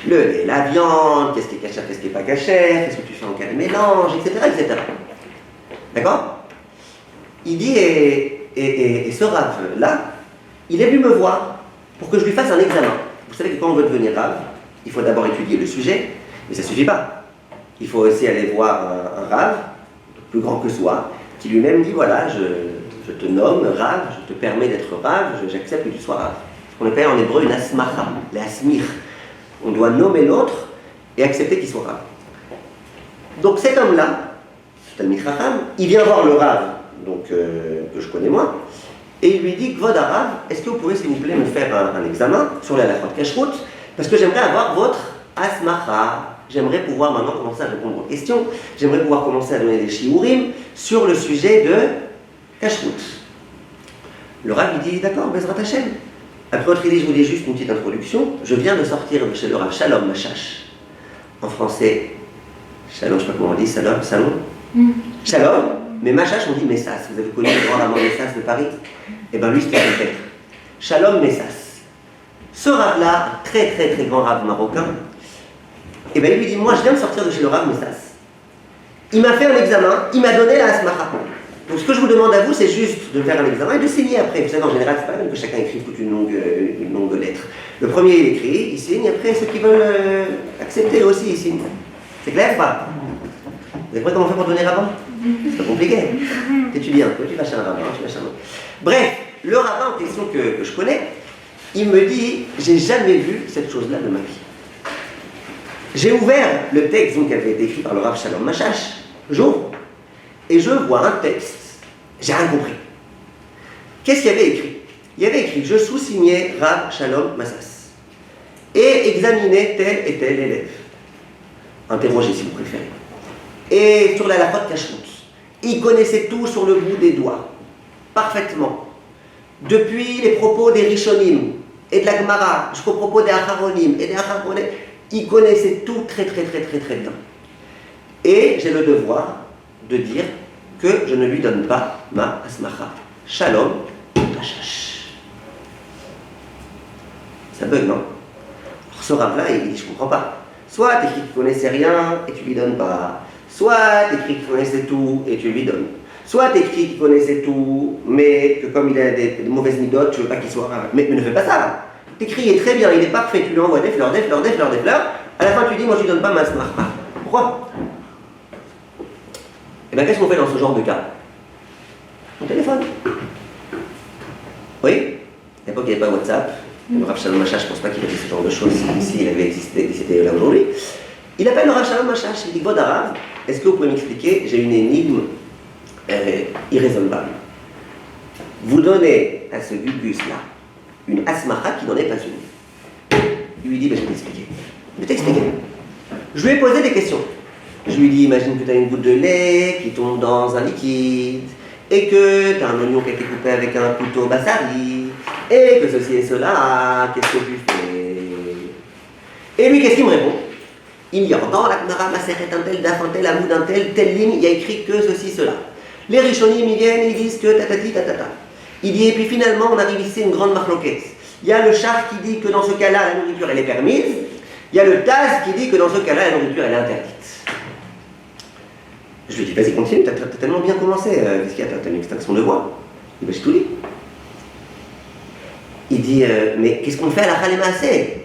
Le lait, la viande, qu'est-ce qui est kasher, qu'est-ce qui n'est pas kasher, qu'est-ce que tu fais en cas de mélange, etc. etc. D'accord? Il dit, et ce rabbin-là, il est venu me voir pour que je lui fasse un examen. Vous savez que quand on veut devenir rabbin, il faut d'abord étudier le sujet, mais ça ne suffit pas. Il faut aussi aller voir un rabbin, plus grand que soi, qui lui-même dit, voilà, je te nomme rabbin, je te permets d'être rabbin, j'accepte que tu sois rabbin. On appelle en hébreu une asmacha, l'asmir. On doit nommer l'autre et accepter qu'il soit rabbin. Donc cet homme-là, Talmid Chacham, il vient voir le rabbin, donc, que je connais moi, et il lui dit, Kvod Harav, est-ce que vous pouvez s'il vous plaît me faire un examen sur la halakha de kashrut, parce que j'aimerais avoir votre asmacha, j'aimerais pouvoir maintenant commencer à répondre aux questions, j'aimerais pouvoir commencer à donner des shiurim sur le sujet de kashrut. Le rabbin dit, d'accord, Bezrat Hashem. Après votre idée, je vous dis juste une petite introduction. Je viens de sortir de chez le rabbin Shalom Machash. En français, Shalom, je ne sais pas comment on dit, Salom, Shalom, mais Machash, on dit Messas. Vous avez connu le grand rabbin Messas de Paris? Eh bien lui, c'était son père. Shalom Messas. Ce rabbin-là, un très grand rabbin marocain, eh bien il lui dit, moi je viens de sortir de chez le rabbin Messas. Il m'a fait un examen, il m'a donné la asmacha. Donc ce que je vous demande à vous, c'est juste de faire un examen et de signer après. Vous savez, en général, c'est pas même que chacun écrive toute une longue lettre. Le premier, il écrit, il signe, après ceux qui veulent accepter aussi, ils signent. C'est clair ou pas? Vous avez compris comment on fait pour donner rabbin? C'est pas compliqué. T'étudies un peu, tu vas chez un rabbin, tu vas chez un autre. Bref, le rabbin en question que je connais, il me dit, j'ai jamais vu cette chose-là de ma vie. J'ai ouvert le texte qui avait été écrit par le rabbin Shalom Machash, j'ouvre, et je vois un texte, j'ai rien compris. Qu'est-ce qu'il y avait écrit? Il y avait écrit, je sous-signais Rav Shalom Massas, et examinais tel et tel élève. Interrogé si vous préférez. Et sur la halakha de kashrut, il connaissait tout sur le bout des doigts, parfaitement. Depuis les propos des Rishonim et de la Gemara, jusqu'aux propos des Acharonim et des Acharonim, il connaissait tout très bien. Et j'ai le devoir de dire que je ne lui donne pas ma asmacha. Shalom, Machash. Ça bug, non? Alors ce rabbin-là, il dit, je comprends pas. Soit t'écris qu'il connaissait rien et tu lui donnes pas. Soit t'écris qu'il connaissait tout et tu lui donnes. Soit t'écris qu'il connaissait tout, mais que comme il a des mauvaises midotes, tu veux pas qu'il soit rabbin. Mais ne fais pas ça. T'écris, il est très bien, il est parfait, tu lui envoies des fleurs. À la fin, tu dis, moi je lui donne pas ma asmacha. Pourquoi? Eh bien, qu'est-ce qu'on fait dans ce genre de cas? On téléphone. Oui? À l'époque, il n'y avait pas WhatsApp. Le Rav Shalom Machash, je ne pense pas qu'il ait fait ce genre de choses s'il avait existé, s'il était là aujourd'hui. Il appelle le Rav Shalom Machash, il dit, Kvod Harav, est-ce que vous pouvez m'expliquer? J'ai une énigme irrésolvable. Vous donnez à ce Gugus-là une asmacha qui n'en est pas une. Il lui dit, je vais t'expliquer. Je vais t'expliquer. Je lui ai posé des questions. Je lui dis, imagine que tu as une goutte de lait qui tombe dans un liquide, et que tu as un oignon qui a été coupé avec un couteau bassari, et que ceci et cela, qu'est-ce que tu fais? Et lui, qu'est-ce qu'il me répond? Il me dit, dans la Gemara, Masechet un tel, daf un tel, amoud un tel, telle ligne, il y a écrit que ceci, cela. Les Rishonim, ils viennent, ils disent que tatati, tatata. Il dit, et puis finalement, on arrive ici à une grande marloquette. Il y a le char qui dit que dans ce cas-là, la nourriture, elle est permise. Il y a le Taz qui dit que dans ce cas-là, la nourriture, elle est interdite. Je lui dis, vas-y, continue, t'as tellement bien commencé. Qu'est-ce qu'il y a? T'as une extinction de voix. Il dit, j'ai tout dit. Il dit, mais qu'est-ce qu'on fait à la Khalema assez?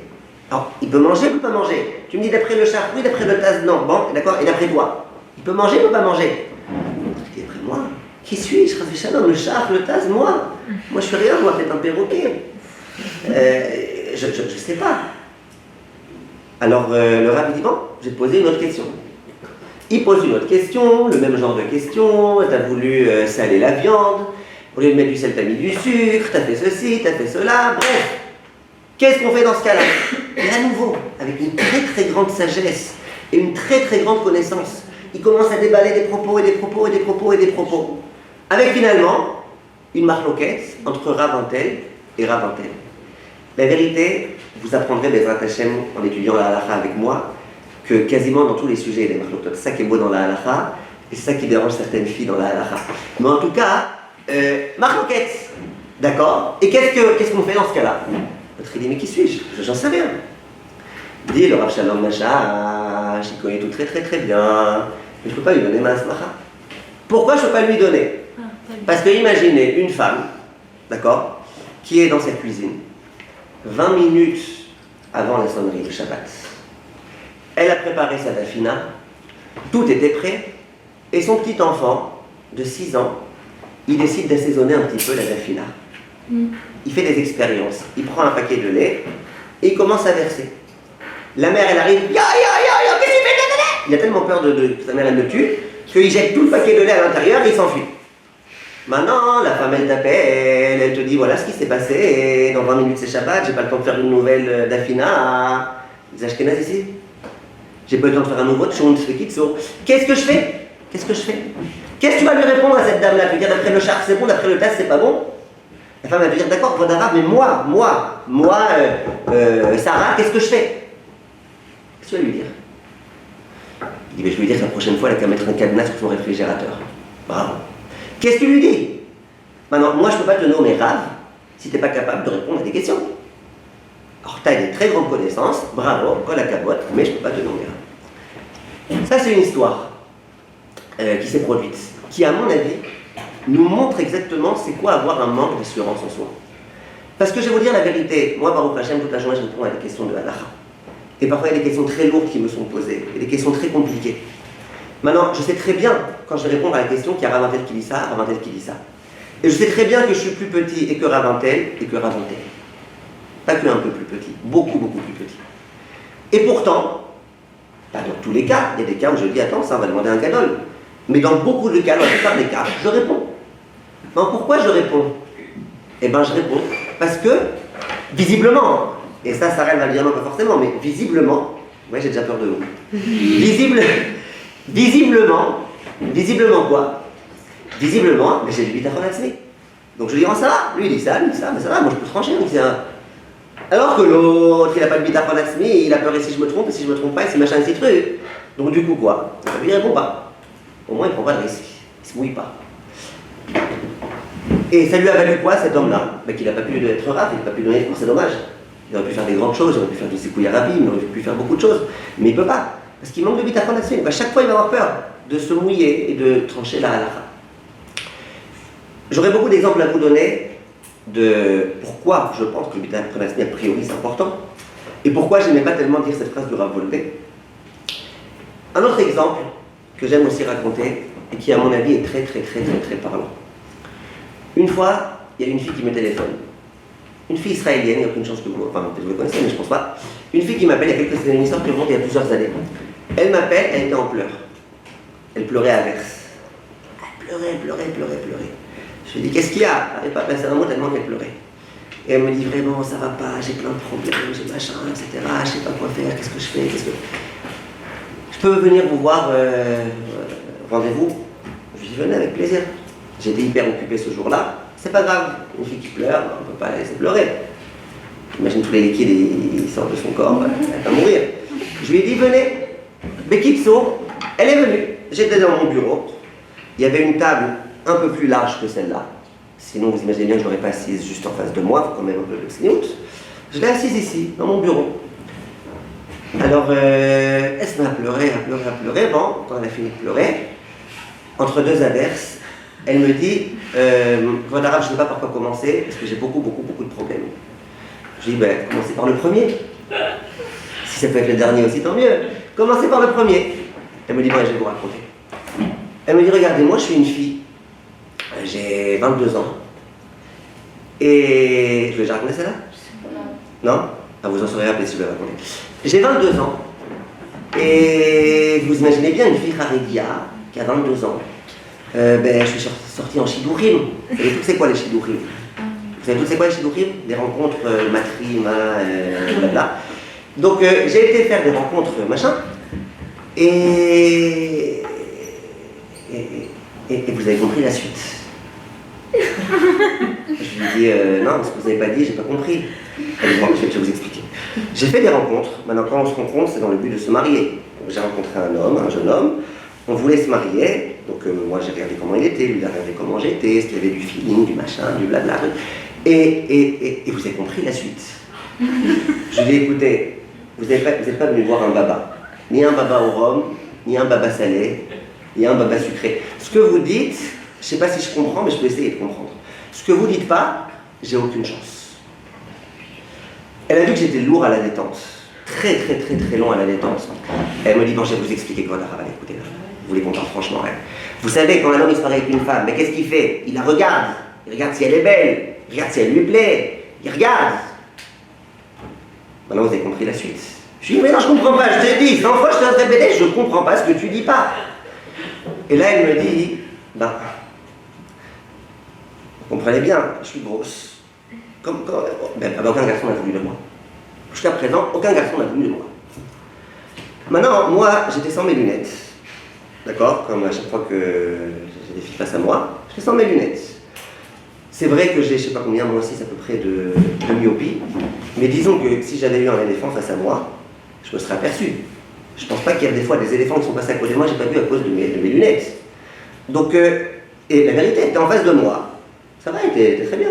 Alors, il peut manger ou il peut pas manger? Tu me dis d'après le char, oui, d'après le Taz, non. Bon, d'accord, et d'après toi? Il peut manger ou il peut pas manger? Il dit, d'après moi? Qui suis-je? Le char, le Taz, moi? Moi, je suis rien, moi, peut-être un perroquet. Je sais pas. Alors le rabbin dit, bon, je vais te poser une autre question. Il pose une autre question, le même genre de question, t'as voulu saler la viande, au lieu de mettre du sel, t'as mis du sucre, t'as fait ceci, t'as fait cela, bref. Qu'est-ce qu'on fait dans ce cas-là? Et à nouveau, avec une très très grande sagesse et une très très grande connaissance, il commence à déballer des propos et des propos et des propos et des propos. Avec finalement une marloquette entre Rav Antel et Rav Antel. La vérité, vous apprendrez Bezrat Hashem en étudiant la halakha avec moi, que quasiment dans tous les sujets, il y a des marloquettes. C'est ça qui est beau dans la halakha, et c'est ça qui dérange certaines filles dans la halakha. Mais en tout cas, marloquette, d'accord? Et qu'est-ce qu'on fait dans ce cas-là? Notre dit, mais qui suis-je? J'en sais rien. Il dit, le Rav Shalom Machash, il connaît tout très très très bien, mais je ne peux pas lui donner ma asmacha. Pourquoi je ne peux pas lui donner? Parce que imaginez une femme, d'accord, qui est dans sa cuisine, 20 minutes avant la sonnerie de Shabbat. Elle a préparé sa dafina, tout était prêt, et son petit enfant de 6 ans, il décide d'assaisonner un petit peu la dafina. Il fait des expériences, il prend un paquet de lait, et il commence à verser. La mère, elle arrive, qu'est-ce que tu fais? Il a tellement peur que sa mère, elle le tue, qu'il jette tout le paquet de lait à l'intérieur et il s'enfuit. Maintenant, la femme, elle t'appelle, elle te dit, voilà ce qui s'est passé, et dans 20 minutes c'est Shabbat, j'ai pas le temps de faire une nouvelle dafina à les Ashkénazes ici. J'ai pas le temps de faire un nouveau tchount, qu'est-ce que je fais? Qu'est-ce que tu vas lui répondre à cette dame-là? Tu vas dire, d'après le char c'est bon, d'après le tas c'est pas bon? La femme va te dire, d'accord, votre arabe, mais moi, Sarah, qu'est-ce que je fais? Qu'est-ce que tu vas lui dire? Il dit, mais je vais lui dire que la prochaine fois, elle a qu'à mettre un cadenas sur son réfrigérateur. Bravo. Qu'est-ce que tu lui dis? Maintenant, moi, je ne peux pas te nommer Rav si tu n'es pas capable de répondre à des questions. Alors, tu as des très grandes connaissances, bravo, colle à cabote, mais je ne peux pas te nommer Rav. Ça, c'est une histoire qui s'est produite, qui, à mon avis, nous montre exactement c'est quoi avoir un manque d'assurance en soi. Parce que je vais vous dire la vérité, moi, Baruch Hashem, toute la journée, je réponds à des questions de halakha. Et parfois, il y a des questions très lourdes qui me sont posées, et des questions très compliquées. Maintenant, je sais très bien, quand je vais répondre à la question, qu'il y a Rav Antel qui dit ça, Rav Antel qui dit ça. Et je sais très bien que je suis plus petit et que Rav Antel et que Rav Antel. Pas que un peu plus petit, beaucoup, beaucoup plus petit. Et pourtant, pas dans tous les cas, il y a des cas où je dis, attends, ça, on va demander un gadol. Mais dans beaucoup de cas, dans la plupart des cas, je réponds. Non, pourquoi je réponds? Eh bien, je réponds parce que, visiblement, et ça Sarah va le dire non, pas forcément, mais visiblement, ouais, j'ai déjà peur de vous. Visiblement quoi? Visiblement, mais j'ai du bitachon atzmi. Donc je lui dis, oh, ça va, lui il dit ça, mais ça va, moi je peux trancher. Donc, alors que l'autre, il n'a pas de bitachon atzmi, il a peur et si je me trompe, et si je me trompe pas, et si machin, et si truc. Donc du coup quoi? Lui il répond pas. Au moins il prend pas de risque, il se mouille pas. Et ça lui a valu quoi cet homme-là? Qu'il n'a pas pu être Rav, il n'a pas pu donner de cours, c'est dommage. Il aurait pu faire des grandes choses, il aurait pu faire du Sikouya Rabbi, il aurait pu faire beaucoup de choses, mais il ne peut pas. Parce qu'il manque de bitachon atzmi. À chaque fois, il va avoir peur de se mouiller et de trancher la halakha. J'aurais beaucoup d'exemples à vous donner de pourquoi je pense que le bitachon atzmi, a priori, c'est important. Et pourquoi je n'aimais pas tellement dire cette phrase du Rav Volvé. Un autre exemple que j'aime aussi raconter, et qui, à mon avis, est très, très, très, très, très parlant. Une fois, il y a une fille qui me téléphone. Une fille israélienne, il n'y a aucune chance que vous... Enfin, vous le connaissez, mais je ne pense pas. Une fille qui m'appelle, il y a quelques années, une histoire qui remonte il y a plusieurs années. Elle m'appelle, elle était en pleurs. Elle pleurait à verse. Elle pleurait. Je lui dis, qu'est-ce qu'il y a? Elle n'avait pas passé un mot tellement qu'elle pleurait. Et elle me dit, vraiment, ça va pas, j'ai plein de problèmes, j'ai machin, etc. Je sais pas quoi faire, qu'est-ce que je fais, Je peux venir vous voir, rendez-vous? Je lui dis, venez avec plaisir. J'étais hyper occupé ce jour-là. C'est pas grave, une fille qui pleure, on ne peut pas la laisser pleurer. Imagine tous les liquides, ils sortent de son corps, elle va mourir. Je lui ai dit, venez. Bekitso, elle est venue. J'étais dans mon bureau. Il y avait une table un peu plus large que celle-là. Sinon, vous imaginez bien que je n'aurais pas assise juste en face de moi, il faut quand même un peu de sniout. Je l'ai assise ici, dans mon bureau. Alors, elle se met à pleurer. Bon, quand elle a fini de pleurer, entre deux averses, elle me dit, votre arabe, je ne sais pas par quoi commencer, parce que j'ai beaucoup de problèmes. Je dis, commencez par le premier. Si ça peut être le dernier aussi, tant mieux. Commencez par le premier. Elle me dit, je vais vous raconter. Elle me dit, regardez, moi je suis une fille. J'ai 22 ans. Et... Je vais déjà raconter celle-là? Non? Ah, vous en serez rappelé si je vais raconter. J'ai 22 ans. Et vous imaginez bien une fille Haredia qui a 22 ans. Je suis sorti en Shidduchim. Et vous savez quoi les Shidduchim? Vous savez tous c'est quoi les Shidduchim? Des rencontres matrima, blabla. Donc j'ai été faire des rencontres machin. Et vous avez compris la suite. Je lui dis non, ce que vous n'avez pas dit, j'ai pas compris. Allez, bon, je vais vous expliquer. J'ai fait des rencontres. Maintenant, quand on se rencontre, c'est dans le but de se marier. Donc, j'ai rencontré un jeune homme. On voulait se marier. Donc, moi, j'ai regardé comment il était. Lui, il a regardé comment j'étais. Est-ce qu'il y avait du feeling, du machin, du blabla. Et vous avez compris la suite. Je lui ai dit, écoutez, vous n'êtes pas venu voir un baba. Ni un baba au rhum, ni un baba salé, ni un baba sucré. Ce que vous dites, je ne sais pas si je comprends, mais je peux essayer de comprendre. Ce que vous dites pas, j'ai aucune chance. Elle a vu que j'étais lourd à la détente. Très, très, très, très long à la détente. Elle me dit, bon, je vais vous expliquer quoi d'arabe. Écoutez, vous voulez qu'on parle franchement, hein. Vous savez, quand un homme il se marie avec une femme, mais qu'est-ce qu'il fait? Il la regarde. Il regarde si elle est belle. Il regarde si elle lui plaît. Il regarde. Maintenant, vous avez compris la suite. Je lui dis, mais non, je comprends pas. Je te dis, 100 fois, je te répété, je comprends pas ce que tu dis pas. Et là, elle me dit, vous comprenez bien, je suis grosse. Aucun garçon n'a voulu de moi. Jusqu'à présent, aucun garçon n'a voulu de moi. Maintenant, moi, j'étais sans mes lunettes. D'accord? Comme à chaque fois que j'ai des filles face à moi, j'étais sans mes lunettes. C'est vrai que j'ai, je sais pas combien, moi aussi, à peu près de myopie. Mais disons que si j'avais eu un éléphant face à moi, je me serais aperçu. Je pense pas qu'il y a des fois des éléphants qui sont passés à côté de moi, j'ai pas vu à cause de mes lunettes. Donc, et la vérité était en face de moi. Ça va, elle était très bien.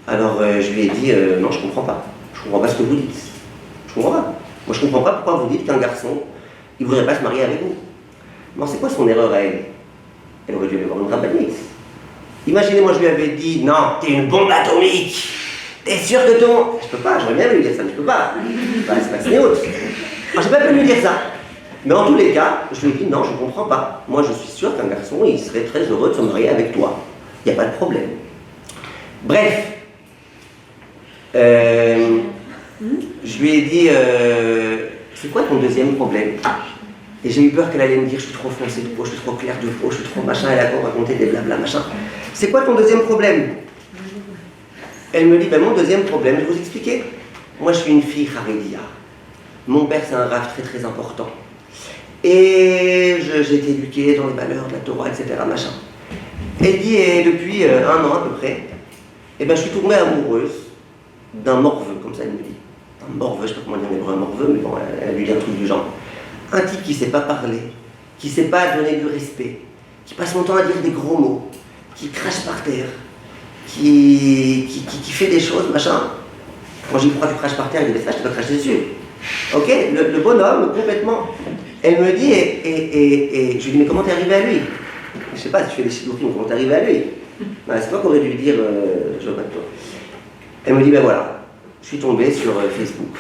Alors je lui ai dit, non, je comprends pas. Je comprends pas ce que vous dites. Je comprends pas. Moi, je comprends pas pourquoi vous dites qu'un garçon, il voudrait pas se marier avec vous. Non, c'est quoi son erreur à elle? Elle aurait dû aller voir une rabbinite. Imaginez, moi, je lui avais dit, non, t'es une bombe atomique. T'es sûr que ton... Je peux pas, j'aurais bien lui dire ça, mais je peux pas. C'est pas Snéout. Alors, j'ai pas pu lui dire ça. Mais en tous les cas, je lui ai dit, non, je comprends pas. Moi, je suis sûr qu'un garçon, il serait très heureux de se marier avec toi. Il n'y a pas de problème. Bref. Je lui ai dit, c'est quoi ton deuxième problème? Et j'ai eu peur qu'elle allait me dire, je suis trop foncé de peau, je suis trop clair de peau, je suis trop machin, elle a encore raconté des blabla machin. C'est quoi ton deuxième problème? Elle me dit, mon deuxième problème, je vais vous expliquer. Moi, je suis une fille Haredia. Mon père, c'est un rave très très important. Et j'ai été éduquée dans les valeurs de la Torah, etc. machin. Elle dit, et depuis 1 an à peu près, je suis tombée amoureuse d'un morveux, comme ça elle me dit. Un morveux, je ne sais pas comment dire en hébreu un morveux, mais bon, elle a lui dit un truc du genre. Un type qui ne sait pas parler, qui ne sait pas donner du respect, qui passe son temps à dire des gros mots, qui crache par terre, qui fait des choses, machin. Quand je dis pourquoi tu craches par terre, il dit, ça, je te crache dessus. Ok, le bonhomme, complètement. Elle me dit, et je lui dis, mais comment t'es arrivé à lui? Je sais pas, si tu fais des Shidduchim, comment t'es arrivé à lui? C'est toi qui aurais dû lui dire, je veux pas de toi. Elle me dit, voilà, je suis tombé sur Facebook.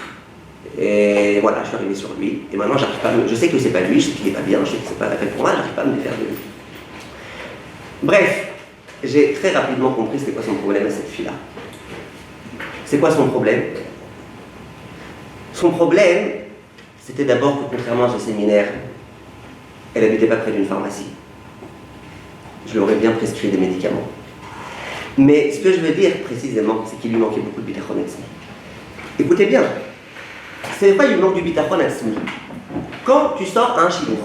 Et voilà, je suis arrivé sur lui. Et maintenant, j'arrive pas je sais que c'est pas lui, je sais qu'il est pas bien, je sais que c'est pas la fête pour moi, j'arrive pas à me défaire de lui. Bref, j'ai très rapidement compris c'était quoi son problème à cette fille-là. C'est quoi son problème? Son problème, c'était d'abord que contrairement à ce séminaire, elle n'habitait pas près d'une pharmacie. Je lui aurais bien prescrit des médicaments. Mais ce que je veux dire précisément, c'est qu'il lui manquait beaucoup de bitachon atzmi. Écoutez bien, c'est pas il manque du bitachon atzmi. Quand tu sors un shiur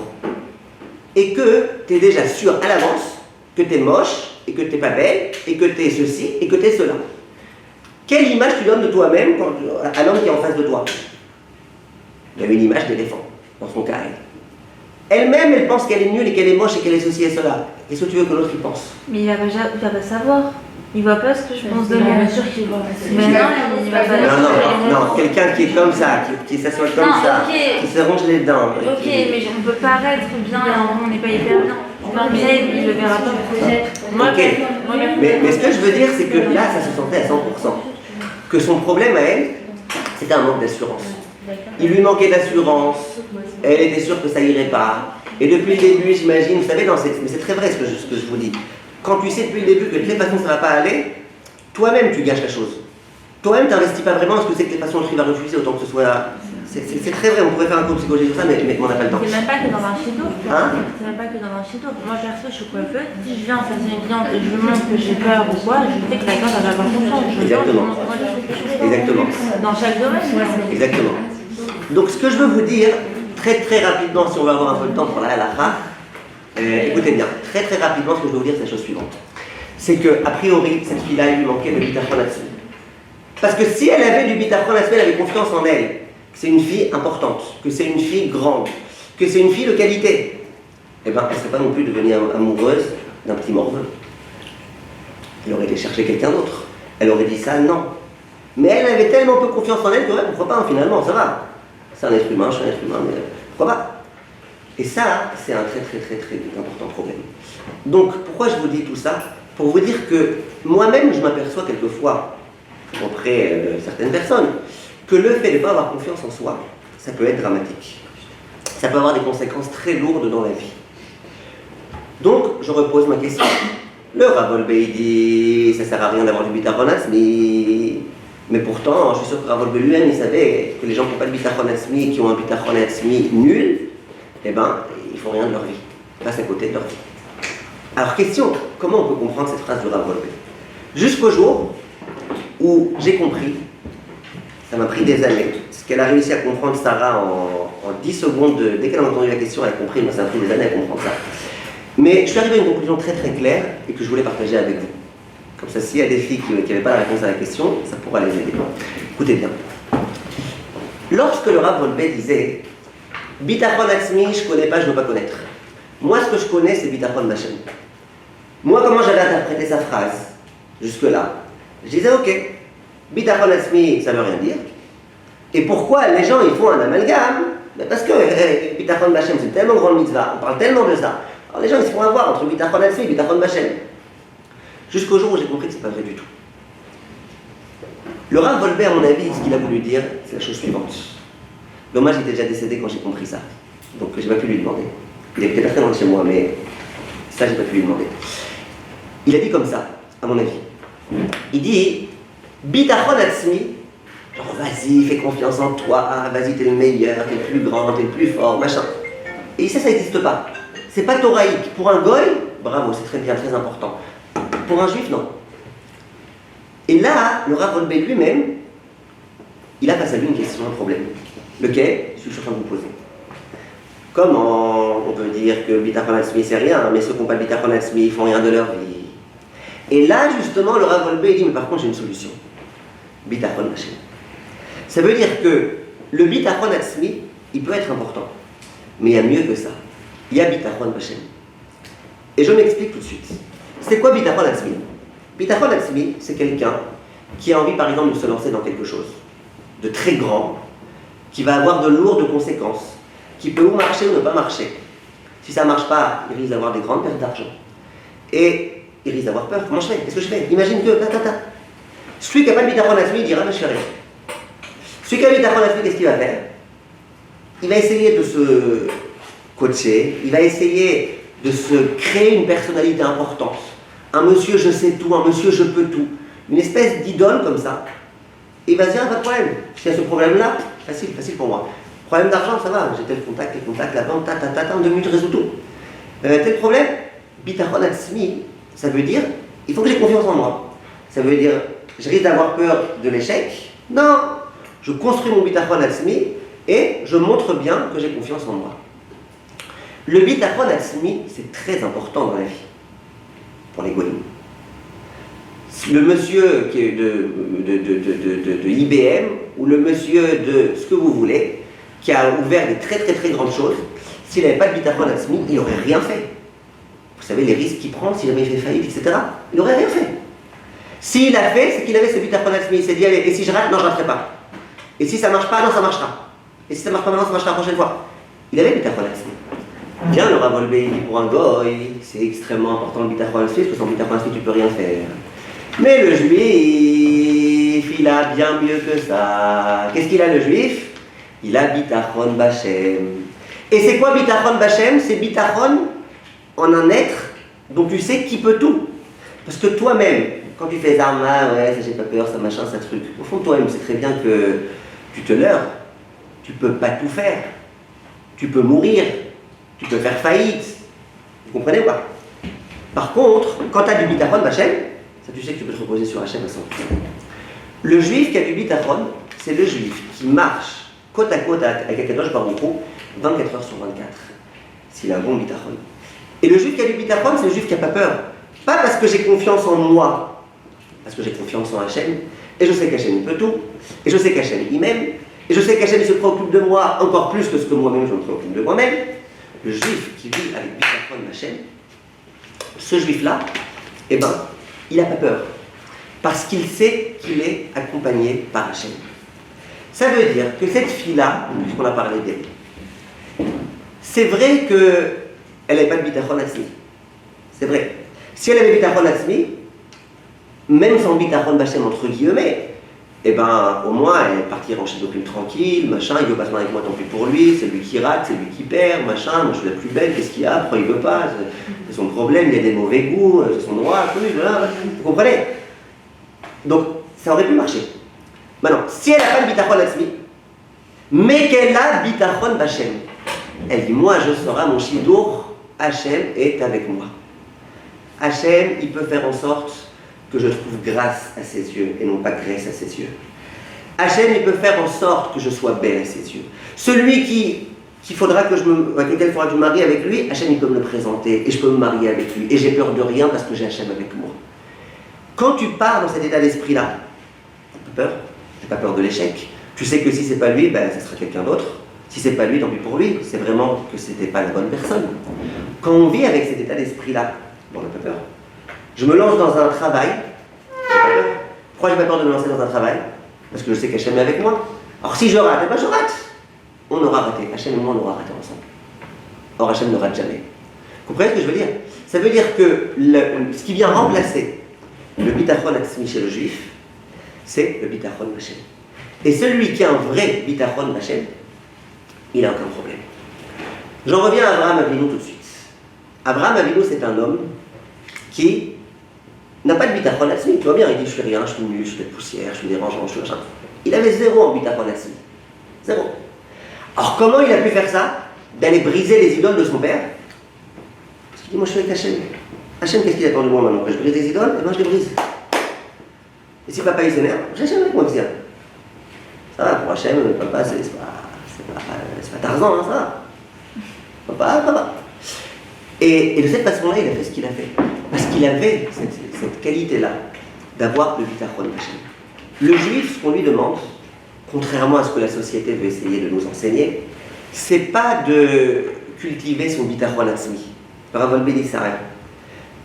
et que tu es déjà sûr à l'avance que tu es moche et que tu n'es pas belle et que tu es ceci et que tu es cela, quelle image tu donnes de toi-même à l'homme qui est en face de toi? Il y a une image d'éléphant dans son cas. Elle-même, elle pense qu'elle est nulle et qu'elle est moche et qu'elle est ceci et cela. Qu'est-ce que tu veux que l'autre y pense? Mais il va pas savoir. Il voit pas ce que je pense de lui. Bien sûr qu'il voit. Mais non, il va pas le savoir. Non, quelqu'un qui est comme ça, qui s'assoit comme ça, qui se ronge les dents. Ok, mais on peut paraître bien et en vrai on n'est pas hyper bien. Mais il le verra pas peut-être. Mais ce que je veux dire, c'est que là, ça se sentait à 100%. Que son problème à elle, c'était un manque d'assurance. Il lui manquait d'assurance, elle était sûre que ça irait pas. Et depuis le début, j'imagine, vous savez, mais c'est très vrai ce que je vous dis. Quand tu sais depuis le début que de toute façon ça va pas aller, toi-même tu gâches la chose. toi-même, tu n'investis pas vraiment. Est-ce que c'est que les patients tu vas refuser autant que ce soit. C'est très vrai, on pourrait faire un cours de psychologie sur ça, mais on n'a pas le temps. C'est même pas que dans un chido. Hein? C'est même pas que dans un chido. Moi perso, je suis coiffeuse. Si je viens en face d'une cliente et je lui montre que j'ai peur ou quoi, je sais que la cliente va avoir confiance. Exactement. Exactement. Dans chaque domaine. Exactement. Donc ce que je veux vous dire, très très rapidement, si on va avoir un peu de temps pour la halakha, écoutez bien, très très rapidement, ce que je veux vous dire, c'est la chose suivante. C'est que, a priori, cette fille-là, il lui manquait le bitachon atzmi. Parce que si elle avait du bitachon atzmi, elle avait confiance en elle, que c'est une fille importante, que c'est une fille grande, que c'est une fille de qualité, eh bien, elle ne serait pas non plus devenue amoureuse d'un petit morveux. Elle aurait été chercher quelqu'un d'autre. Elle aurait dit ça, non. Mais elle avait tellement peu confiance en elle que, ouais, pourquoi pas, finalement, ça va. C'est un être humain, je suis un être humain, mais pourquoi pas. Et ça, c'est un très très très très important problème. Donc, pourquoi je vous dis tout ça? Pour vous dire que moi-même, je m'aperçois quelquefois, auprès de certaines personnes, que le fait de ne pas avoir confiance en soi, ça peut être dramatique. Ça peut avoir des conséquences très lourdes dans la vie. Donc, je repose ma question. Le Rav Wolbe dit, ça ne sert à rien d'avoir du bitachon atzmi, mais pourtant, je suis sûr que Rav Wolbe lui-même, il savait que les gens qui n'ont pas de bitachon atzmi, qui ont un bitachon atzmi nul, eh ben, ils font rien de leur vie. Ils passent à côté de leur vie. Alors, question, comment on peut comprendre cette phrase de Rav Wolbe? Jusqu'au jour où j'ai compris, ça m'a pris des années, ce qu'elle a réussi à comprendre Sarah en 10 secondes, dès qu'elle a entendu la question, elle a compris, moi ça m'a pris des années à comprendre ça. Mais je suis arrivé à une conclusion très très claire et que je voulais partager avec vous. Comme ça, s'il y a des filles qui n'avaient pas la réponse à la question, ça pourra les aider. Écoutez bien. Lorsque le Rav Wolbe disait « Bitachon atzmi, je ne connais pas, je ne veux pas connaître ». Moi, ce que je connais, c'est Bitachon Bashem. Moi, comment j'avais interprété sa phrase jusque-là? Je disais, ok, bitachon atzmi, ça ne veut rien dire. Et pourquoi les gens ils font un amalgame? Parce que bitachon bashem, c'est tellement grande mitzvah, on parle tellement de ça. Alors les gens ils se font avoir entre bitachon atzmi et bitachon bashem. Jusqu'au jour où j'ai compris que c'est pas vrai du tout. Le Rav Wolbe, à mon avis, ce qu'il a voulu dire, c'est la chose suivante. Dommage, il était déjà décédé quand j'ai compris ça. Donc j'ai pas pu lui demander. Il était pas très loin de chez moi, mais ça j'ai pas pu lui demander. Il a dit comme ça, à mon avis. Il dit, bitachon atzmi, genre vas-y, fais confiance en toi, vas-y, t'es le meilleur, t'es le plus grand, t'es le plus fort, machin. Et ça n'existe pas. C'est pas thoraïque. Pour un goy, bravo, c'est très bien, très important. Pour un juif, non. Et là, le Rav Wolbe lui-même, il a face à lui une question, un problème. Lequel? Je suis en train de vous poser. Comment on peut dire que bitachon atzmi c'est rien, mais ceux qui n'ont pas de bitachon atzmi, ils font rien de leur vie? Et là, justement, le Rav Wolbe dit, mais par contre, j'ai une solution. Bitachon Bashem. Ça veut dire que le bitachon atzmi, il peut être important. Mais il y a mieux que ça. Il y a bitachon Bashem. Et je m'explique tout de suite. C'est quoi bitachon atzmi? Bitachon atzmi, c'est quelqu'un qui a envie, par exemple, de se lancer dans quelque chose de très grand, qui va avoir de lourdes conséquences, qui peut ou marcher ou ne pas marcher. Si ça ne marche pas, il risque d'avoir des grandes pertes d'argent. Et il risque d'avoir peur. Comment je fais? Qu'est-ce que je fais? Imagine que, celui qui n'a pas de bitachon atzmi, il dira, mais je fais rien. Celui qui a le bitachon atzmi, qu'est-ce qu'il va faire? Il va essayer de se coacher, il va essayer de se créer une personnalité importante. Un monsieur je sais tout, un monsieur je peux tout. Une espèce d'idole comme ça. Et il va se dire, pas de problème. S'il y a ce problème-là, facile pour moi. Problème d'argent, ça va, j'ai tel contact, la banque, en 2 minutes, je résous tout. Tel problème, bitachon atzmi, ça veut dire, il faut que j'ai confiance en moi. Ça veut dire, je risque d'avoir peur de l'échec. Non, je construis mon bitachon atzmi et je montre bien que j'ai confiance en moi. Le bitachon atzmi, c'est très important dans la vie, pour les goïms. Le monsieur qui est de IBM ou le monsieur de ce que vous voulez, qui a ouvert des très très très grandes choses, s'il n'avait pas de bitachon atzmi, il n'aurait rien fait. Vous savez les risques qu'il prend si jamais il fait faillite, etc. Il n'aurait rien fait. S'il a fait, c'est qu'il avait ce bitachon atzmi. Il s'est dit, allez, et si je rate, non, je ne raterai pas. Et si ça ne marche pas, non, ça marchera. Et si ça ne marche pas maintenant, ça marchera la prochaine fois. Il avait le bitachon atzmi. Bien, le Rav Wolbe dit pour un goy, c'est extrêmement important le bitachon atzmi, parce que sans bitachon atzmi, tu ne peux rien faire. Mais le juif, il a bien mieux que ça. Qu'est-ce qu'il a le juif? Il a bitachon bashem. Et c'est quoi bitachon bashem? C'est bitachon en un être dont tu sais qui peut tout. Parce que toi-même, quand tu fais Zama, ouais, ça j'ai pas peur, ça machin, ça truc, au fond, toi-même, c'est très bien que tu te leurres. Tu peux pas tout faire. Tu peux mourir. Tu peux faire faillite. Vous comprenez ou pas? Par contre, quand tu as du bitachon Hachem, ça tu sais que tu peux te reposer sur Hachem à 100%. Le juif qui a du bitachon, c'est le juif qui marche côte à côte avec Akadosh Baruch Hu 24 heures sur 24. S'il a un bon bitachon. Et le juif qui a du bitachon, c'est le juif qui n'a pas peur. Pas parce que j'ai confiance en moi, parce que j'ai confiance en Hachem, et je sais qu'Hachem il peut tout, et je sais qu'Hachem il m'aime, et je sais qu'Hachem il se préoccupe de moi encore plus que ce que moi-même je me préoccupe de moi-même. Le juif qui vit avec bitachon Hachem, ce juif-là, eh ben, il n'a pas peur. Parce qu'il sait qu'il est accompagné par Hachem. Ça veut dire que cette fille-là, puisqu'on a parlé d'elle, c'est vrai qu'elle n'avait pas de bitachon atzmi. C'est vrai. Si elle avait bitachon atzmi, même sans bitachon bachem entre guillemets, eh ben, au moins elle partirait en shidduchim tranquille, machin, il veut pas se marier avec moi tant pis pour lui, c'est lui qui rate, c'est lui qui perd, machin, moi je suis la plus belle, qu'est-ce qu'il y a, pourquoi il veut pas, c'est son problème, il y a des mauvais goûts, c'est son droit, vous comprenez? Donc ça aurait pu marcher. Maintenant, si elle n'a pas de bitachon atzmi, mais qu'elle a bitachon bachem, elle dit, moi je serai mon shidduch, Hachem est avec moi. Hachem, il peut faire en sorte que je trouve grâce à ses yeux et non pas graisse à ses yeux. Hachem, il peut faire en sorte que je sois belle à ses yeux. Celui avec lequel il faudra que je me marie avec lui, Hachem, il peut me le présenter et je peux me marier avec lui. Et j'ai peur de rien parce que j'ai Hachem avec moi. Quand tu pars dans cet état d'esprit-là, tu n'as pas peur. Tu n'as pas peur de l'échec. Tu sais que si c'est pas lui, ben, ça sera quelqu'un d'autre. Si c'est pas lui, tant pis pour lui. C'est vraiment que c'était pas la bonne personne. Quand on vit avec cet état d'esprit-là, on n'a pas peur. Je me lance dans un travail. Pourquoi j'ai pas peur de me lancer dans un travail? Parce que je sais qu'Hachem est avec moi. Alors si je rate, eh ben je rate. On aura raté. Hachem et moi, on aura raté ensemble. Or Hachem ne rate jamais. Vous comprenez ce que je veux dire? Ça veut dire que ce qui vient remplacer le bitachon atzmi chez le juif, c'est le bitachon Hachem. Et celui qui a un vrai bitachon Hachem, il n'a aucun problème. J'en reviens à Abraham Avinu tout de suite. Abraham Avinu, c'est un homme qui n'a pas de bitachon atzmi. Tu vois bien, il dit je suis rien, je suis nul, je suis de poussière, je suis dérangeant, je suis machin. Il avait zéro en bitachon atzmi. Zéro. Alors comment il a pu faire ça? D'aller briser les idoles de son père? Parce qu'il dit moi je suis avec Hachem. Hachem, qu'est-ce qu'il attend de moi maintenant? Que je brise des idoles? Et moi je les brise. Et si papa il s'énerve, j'ai Hachem avec moi, monsieur. Ça va, pour Hachem, papa c'est pas Tarzan, hein, ça va. Papa. Et de cette façon-là, il a fait ce qu'il a fait. Parce qu'il avait cette qualité-là d'avoir le bitachon Hachem. Le juif, ce qu'on lui demande, contrairement à ce que la société veut essayer de nous enseigner, c'est pas de cultiver son bitachon atzmi. Bravo le béni, ça rien.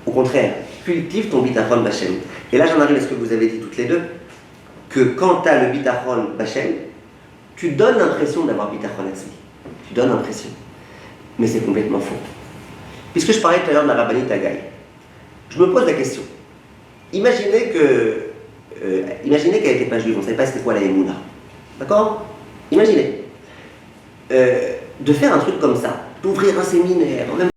Au contraire, cultive ton bitachon Hachem. Et là, j'en arrive à ce que vous avez dit toutes les deux, que quand tu as le bitachon Hachem, tu donnes l'impression d'avoir bitachon atzmi. Tu donnes l'impression. Mais c'est complètement faux. Puisque je parlais tout à l'heure de la rabbinite Haggai, je me pose la question. Imaginez qu'elle n'était pas juive, on ne savait pas c'était quoi la Emouna. D'accord? Imaginez. De faire un truc comme ça, d'ouvrir un séminaire, en même